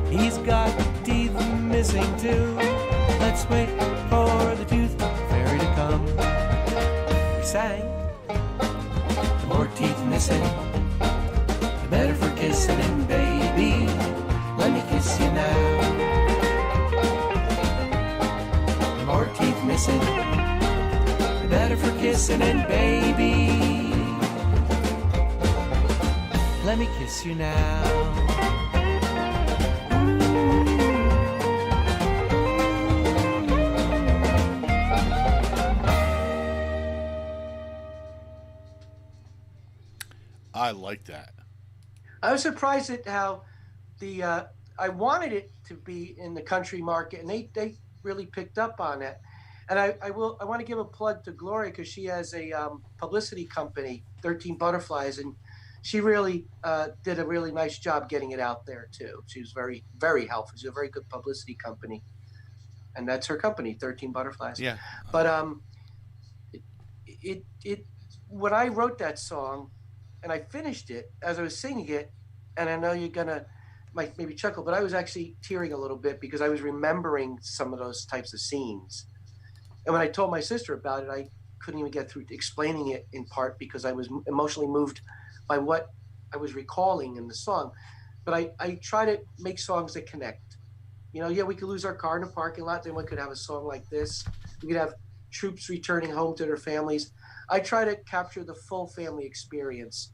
he's got teeth missing too. Let's wait for the tooth fairy to come. We sang, more teeth missing, the better for kissing and baby, let me kiss you now. More teeth missing, the better for kissing and baby, let me kiss you now. I like that. I was surprised at how the I wanted it to be in the country market, and they really picked up on it. And I want to give a plug to Gloria because she has a publicity company, 13 Butterflies, and she really did a really nice job getting it out there too. She was very, very helpful. She's a very good publicity company, and that's her company, 13 Butterflies. Yeah. But it when I wrote that song, and I finished it as I was singing it, and I know you're gonna might maybe chuckle, but I was actually tearing a little bit because I was remembering some of those types of scenes. And when I told my sister about it, I couldn't even get through explaining it in part because I was emotionally moved by what I was recalling in the song. But I try to make songs that connect. You know, yeah, we could lose our car in a parking lot, then we could have a song like this. We could have troops returning home to their families. I try to capture the full family experience.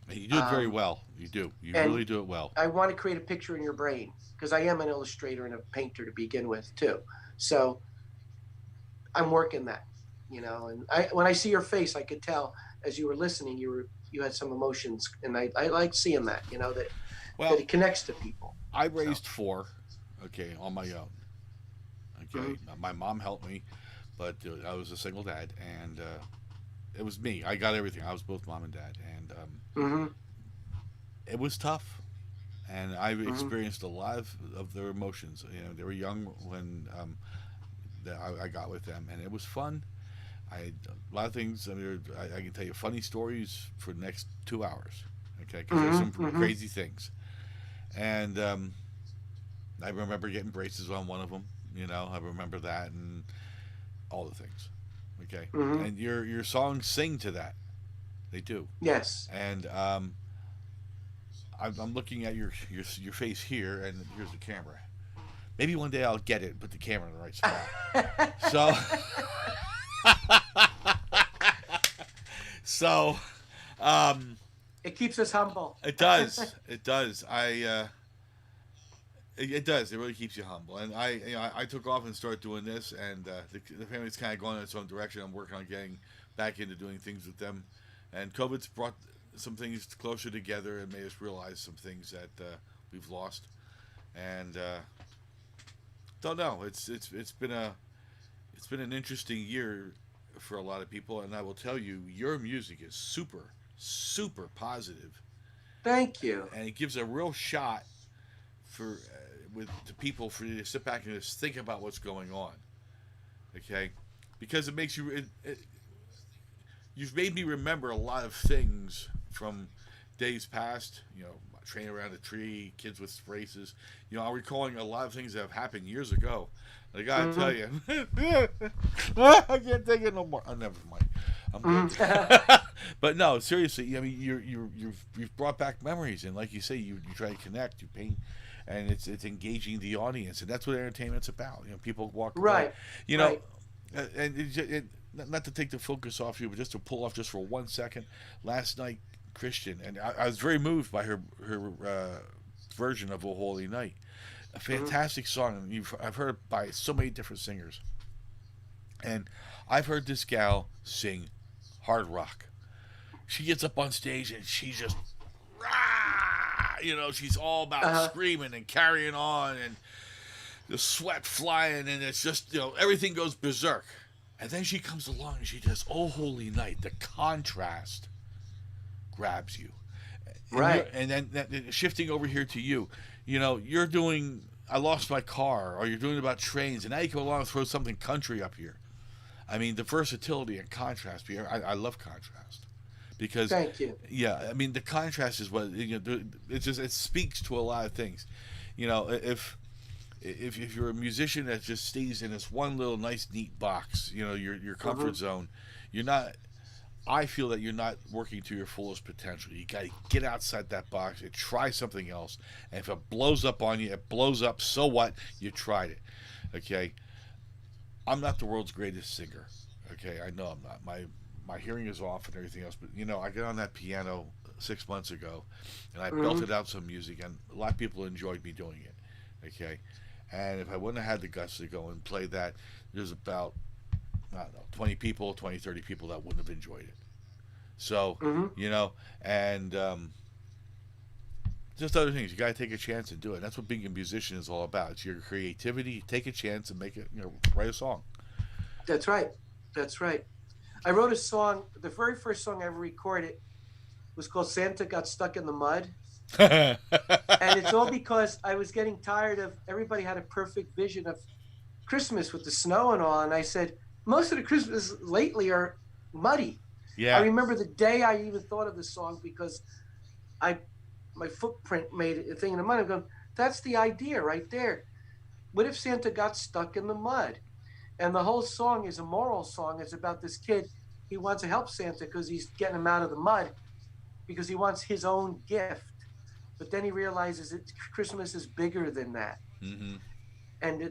You do it very well. You do. You and really do it well. I want to create a picture in your brain because I am an illustrator and a painter to begin with too. So I'm working that, you know. And when I see your face, I could tell as you were listening, you had some emotions, and I like seeing that, you know, that it connects to people. I raised four, okay, on my own. Okay, Mm-hmm. My mom helped me, but I was a single dad, and it was me. I got everything. I was both mom and dad, and it was tough. And I experienced a lot of their emotions. You know, they were young when that I got with them, and it was fun. A lot of things. I mean, I can tell you funny stories for the next 2 hours. Okay, because there's some crazy things, and I remember getting braces on one of them. You know, I remember that and all the things. Okay, and your songs sing to that. They do. Yes. And I'm looking at your face here, and here's the camera. Maybe one day I'll get it, put the camera in the right spot. So, it keeps us humble. It does. It does. It does. It really keeps you humble. And I took off and started doing this, and the family's kind of going in its own direction. I'm working on getting back into doing things with them, and COVID's brought some things closer together and made us realize some things that we've lost. And don't know. It's been an interesting year for a lot of people, and I will tell you, your music is super, super positive. Thank you. And it gives a real shot for to people for you to sit back and just think about what's going on. Okay, because it makes you. You've made me remember a lot of things from days past. You know, train around a tree, kids with braces. You know, I'm recalling a lot of things that have happened years ago. I gotta tell you, I can't take it no more. Oh, never mind. I'm good. But no, seriously, I mean, you've brought back memories, and like you say, you try to connect, you paint, and it's engaging the audience, and that's what entertainment's about. You know, people walk away. Right. You know, Right. and not to take the focus off you, but just to pull off just for 1 second. Last night, Christian, and I was very moved by her version of "O Holy Night." A fantastic song, and I've heard it by so many different singers, and I've heard this gal sing hard rock. She gets up on stage and she's just, rah! You know, she's all about screaming and carrying on, and the sweat flying, and it's just, you know, everything goes berserk. And then she comes along and she does "Oh Holy Night." The contrast grabs you. Right. And then shifting over here to you, you know, you're doing "I Lost My Car," or you're doing about trains, and now you come along and throw something country up here. I mean, the versatility and contrast. I love contrast because. Thank you. Yeah, I mean, the contrast is what, you know. It speaks to a lot of things. You know, if you're a musician that just stays in this one little nice neat box, you know, your comfort zone, you're not. I feel that you're not working to your fullest potential. You got to get outside that box and try something else. And if it blows up on you, it blows up. So what? You tried it. Okay. I'm not the world's greatest singer. Okay, I know I'm not. My hearing is off and everything else. But you know, I got on that piano 6 months ago, and I belted out some music, and a lot of people enjoyed me doing it. Okay, and if I wouldn't have had the guts to go and play that, there's about, I don't know, 20 people, 20, 30 people that wouldn't have enjoyed it. So, you know, and just other things. You got to take a chance and do it. That's what being a musician is all about. It's your creativity. Take a chance and make it, you know, write a song. That's right. That's right. I wrote a song. The very first song I ever recorded was called "Santa Got Stuck in the Mud." And it's all because I was getting tired of, everybody had a perfect vision of Christmas with the snow and all. And I said, most of the Christmas lately are muddy. Yeah. I remember the day I even thought of the song because my footprint made a thing in the mud. I'm going, that's the idea right there. What if Santa got stuck in the mud? And the whole song is a moral song. It's about this kid. He wants to help Santa because he's getting him out of the mud because he wants his own gift. But then he realizes that Christmas is bigger than that. Mm-hmm. And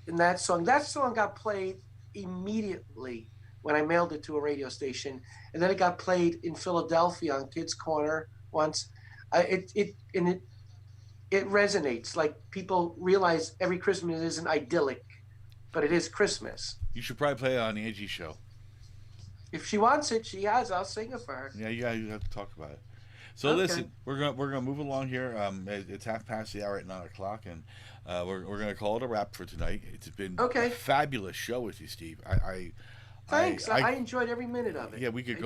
in that song got played immediately when I mailed it to a radio station. And then it got played in Philadelphia on Kids Corner once. It resonates. Like, people realize every Christmas isn't idyllic, but it is Christmas. You should probably play it on the Angie show. If she wants it, she has. I'll sing it for her. Yeah, you have to talk about it. So Okay. listen, we're gonna move along here. It's 5:30 at 9:00, and we're gonna call it a wrap for tonight. It's been Okay. a fabulous show with you, Steve. Thanks. I enjoyed every minute of it. Yeah, we could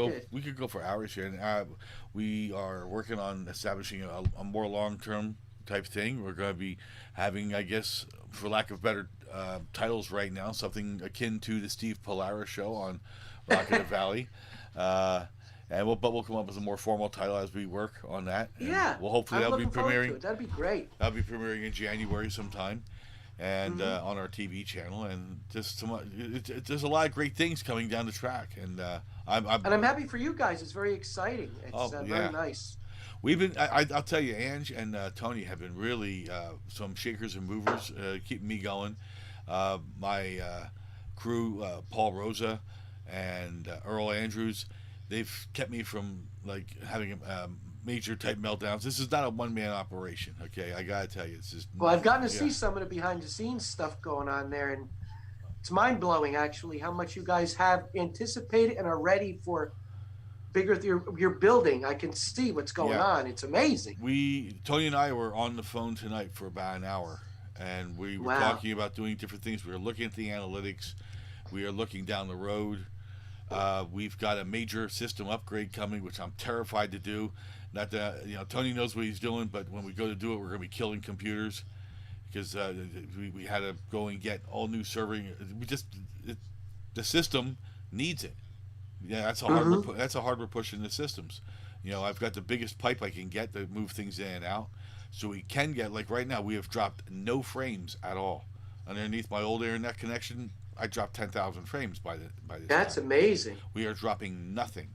go for hours here, and we are working on establishing a more long-term type thing. We're going to be having, I guess, for lack of better titles right now, something akin to the Steve Polaris show on Rock in the Valley. But we'll come up with a more formal title as we work on that. And Yeah. Well, hopefully I'm that'll be looking forward to premiering. it. That'd be great. That'll be premiering in January sometime, and on our TV channel. And just there's a lot of great things coming down the track. And I'm happy for you guys. It's very exciting. It's yeah. very nice. We've been. I'll tell you, Ange and Tony have been really some shakers and movers, keeping me going. My crew, Paul Rosa and Earl Andrews, they've kept me from like having major type meltdowns. This is not a one-man operation. Okay, I gotta tell you, it's just. Well, I've gotten to see some of the behind-the-scenes stuff going on there, and it's mind-blowing actually how much you guys have anticipated and are ready for bigger. Your building. I can see what's going on. It's amazing. Tony and I were on the phone tonight for about an hour, and we were talking about doing different things. We were looking at the analytics. We are looking down the road. We've got a major system upgrade coming, which I'm terrified to do. Not that Tony knows what he's doing, but when we go to do it, we're going to be killing computers because we had to go and get all new serving. The system needs it. Yeah, that's how hard we're pushing the systems. You know, I've got the biggest pipe I can get to move things in and out. So we can get, like right now, we have dropped no frames at all. Underneath my old internet connection, I dropped 10,000 frames by this That's time. amazing. We are dropping nothing.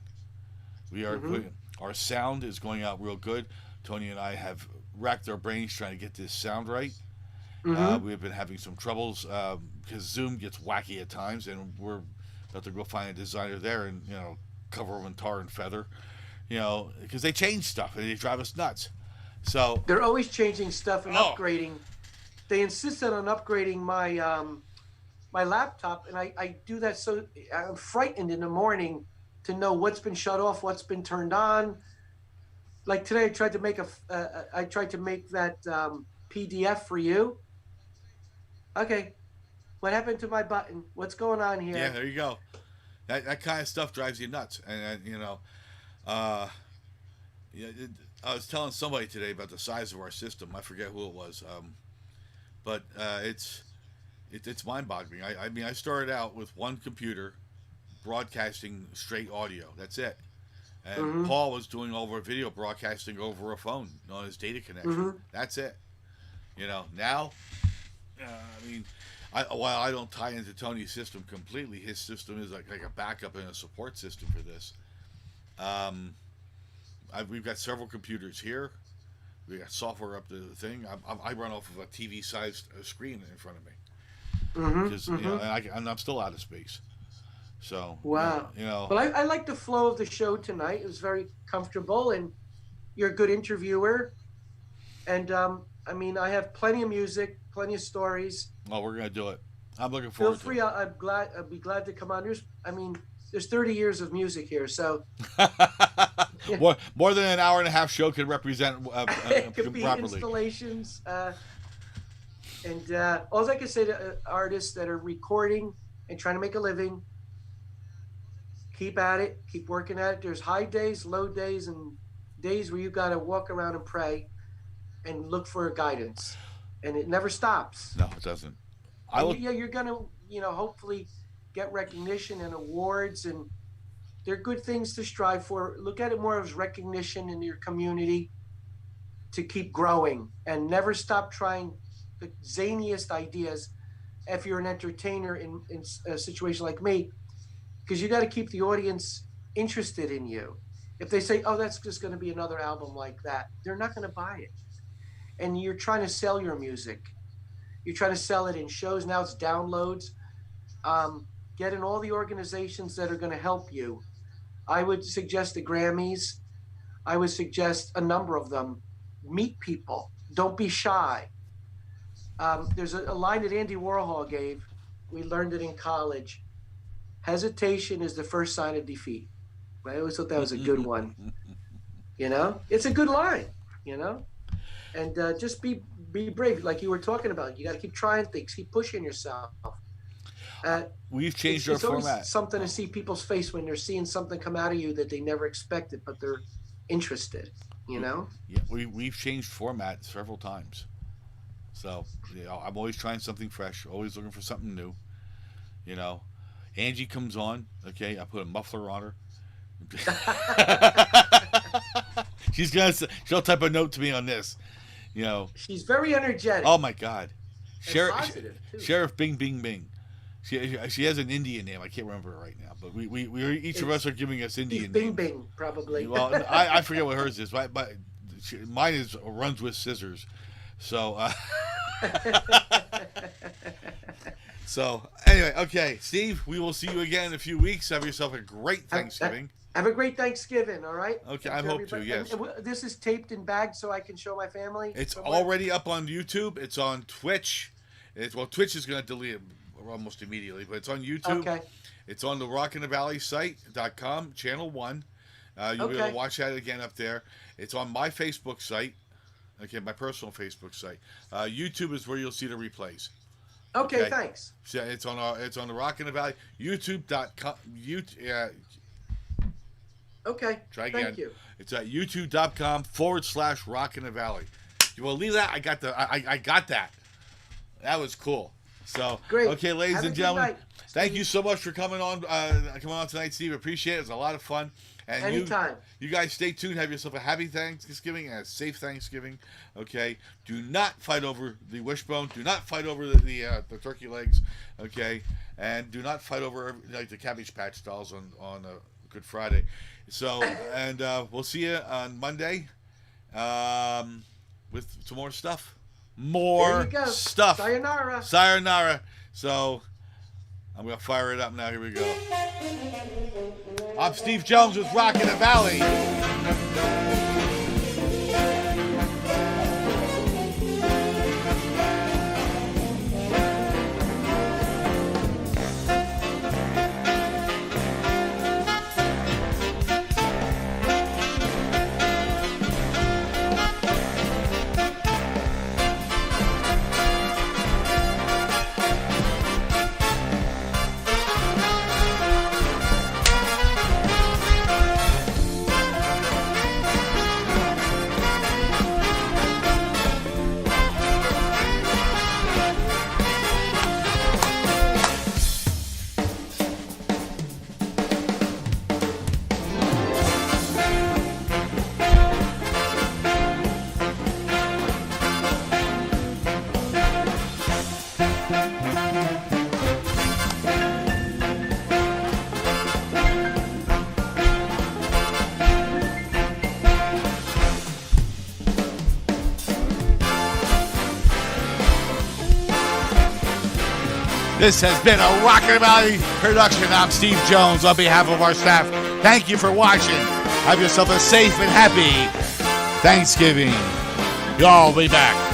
We are Mm-hmm. our sound is going out real good. Tony and I have racked our brains trying to get this sound right. Mm-hmm. We've been having some troubles because Zoom gets wacky at times, and we're about to go find a designer there and cover them in tar and feather, because they change stuff and they drive us nuts. So They're always changing stuff and Oh. upgrading. They insisted on upgrading my laptop, and I do that, so I'm frightened in the morning to know what's been shut off, what's been turned on. Like today, I tried to make that PDF for you. Okay, what happened to my button? What's going on here? yeah, there you go. That kind of stuff drives you nuts, and I was telling somebody today about the size of our system. I forget who it was, but it's mind-boggling. I mean, I started out with one computer broadcasting straight audio. That's it. And Mhm. Paul was doing all of our video broadcasting over a phone on his data connection. Mhm. That's it. Now, I mean, while I don't tie into Tony's system completely, his system is like a backup and a support system for this. We've got several computers here. We got software up to the thing. I run off of a TV-sized screen in front of me Mhm, because mhm. and I'm still out of space. So Wow. Well, I like the flow of the show tonight. It was very comfortable, and you're a good interviewer. And I mean, I have plenty of music, plenty of stories. well, we're gonna do it. I'm looking Feel forward free. to I'd be glad to come on. There's 30 years of music here, so it. More than an hour and a half show can represent it could be properly. installations. And all I can say to artists that are recording and trying to make a living, keep at it, keep working at it. There's high days, low days, and days where you got to walk around and pray and look for guidance, and it never stops. No, it doesn't. I will. Yeah, you're gonna, hopefully get recognition and awards, and they're good things to strive for. Look at it more as recognition in your community to keep growing, and never stop trying the zaniest ideas if you're an entertainer in a situation like me, because you got to keep the audience interested in you. If they say, oh, that's just going to be another album like that, they're not going to buy it. And you're trying to sell your music. You're trying to sell it in shows. Now it's downloads. Get in all the organizations that are going to help you. I would suggest the Grammys. I would suggest a number of them. Meet people. Don't be shy. There's a line that Andy Warhol gave. We learned it in college. Hesitation is the first sign of defeat. I always thought that was a good one. It's a good line. And just be brave, like you were talking about. You got to keep trying things, keep pushing yourself. We've changed our it's always format. something to see people's face when they're seeing something come out of you that they never expected, but they're interested. Yeah, we've changed format several times. So I'm always trying something fresh, always looking for something new. Angie comes on. Okay, I put a muffler on her. She'll type a note to me on this. She's very energetic. Oh my God, and positive too. Sheriff Bing Bing Bing. She has an Indian name. I can't remember it right now, but we each of us are giving us Indian Bing names. Bing probably. Well, I forget what hers is, but mine is runs with scissors. So so anyway, okay, Steve, we will see you again in a few weeks. Have yourself a great Thanksgiving. Have a great Thanksgiving, all right? Okay, I hope to, yes. And this is taped and bagged so I can show my family? It's already up on YouTube. It's on Twitch. Twitch is going to delete it almost immediately, but it's on YouTube. Okay. It's on the rockinthevalley.com, channel 1. You'll be able to watch that again up there. It's on my Facebook site, my personal Facebook site. YouTube is where you'll see the replays. Okay, thanks. So it's on the Rockin' the Valley, youtube.com. Okay. Try again. Thank you. It's at youtube.com/Rockin' the Valley. You will leave that? I got that. That was cool. So, Great. okay, ladies Have a and good gentlemen, night, thank you so much for coming on tonight, Steve. Appreciate it. It was a lot of fun. And Anytime. you guys stay tuned. Have yourself a happy Thanksgiving and a safe Thanksgiving. Okay. Do not fight over the wishbone. Do not fight over the turkey legs. Okay. And do not fight over like the Cabbage Patch dolls on Good Friday. So, and we'll see you on Monday with some more stuff. There More you go. stuff. Sayonara. Sayonara. So, I'm going to fire it up now. Here we go. I'm Steve Jones with Rock in the Valley. This has been a Rock in the Valley production. I'm Steve Jones on behalf of our staff. Thank you for watching. Have yourself a safe and happy Thanksgiving. Y'all be back.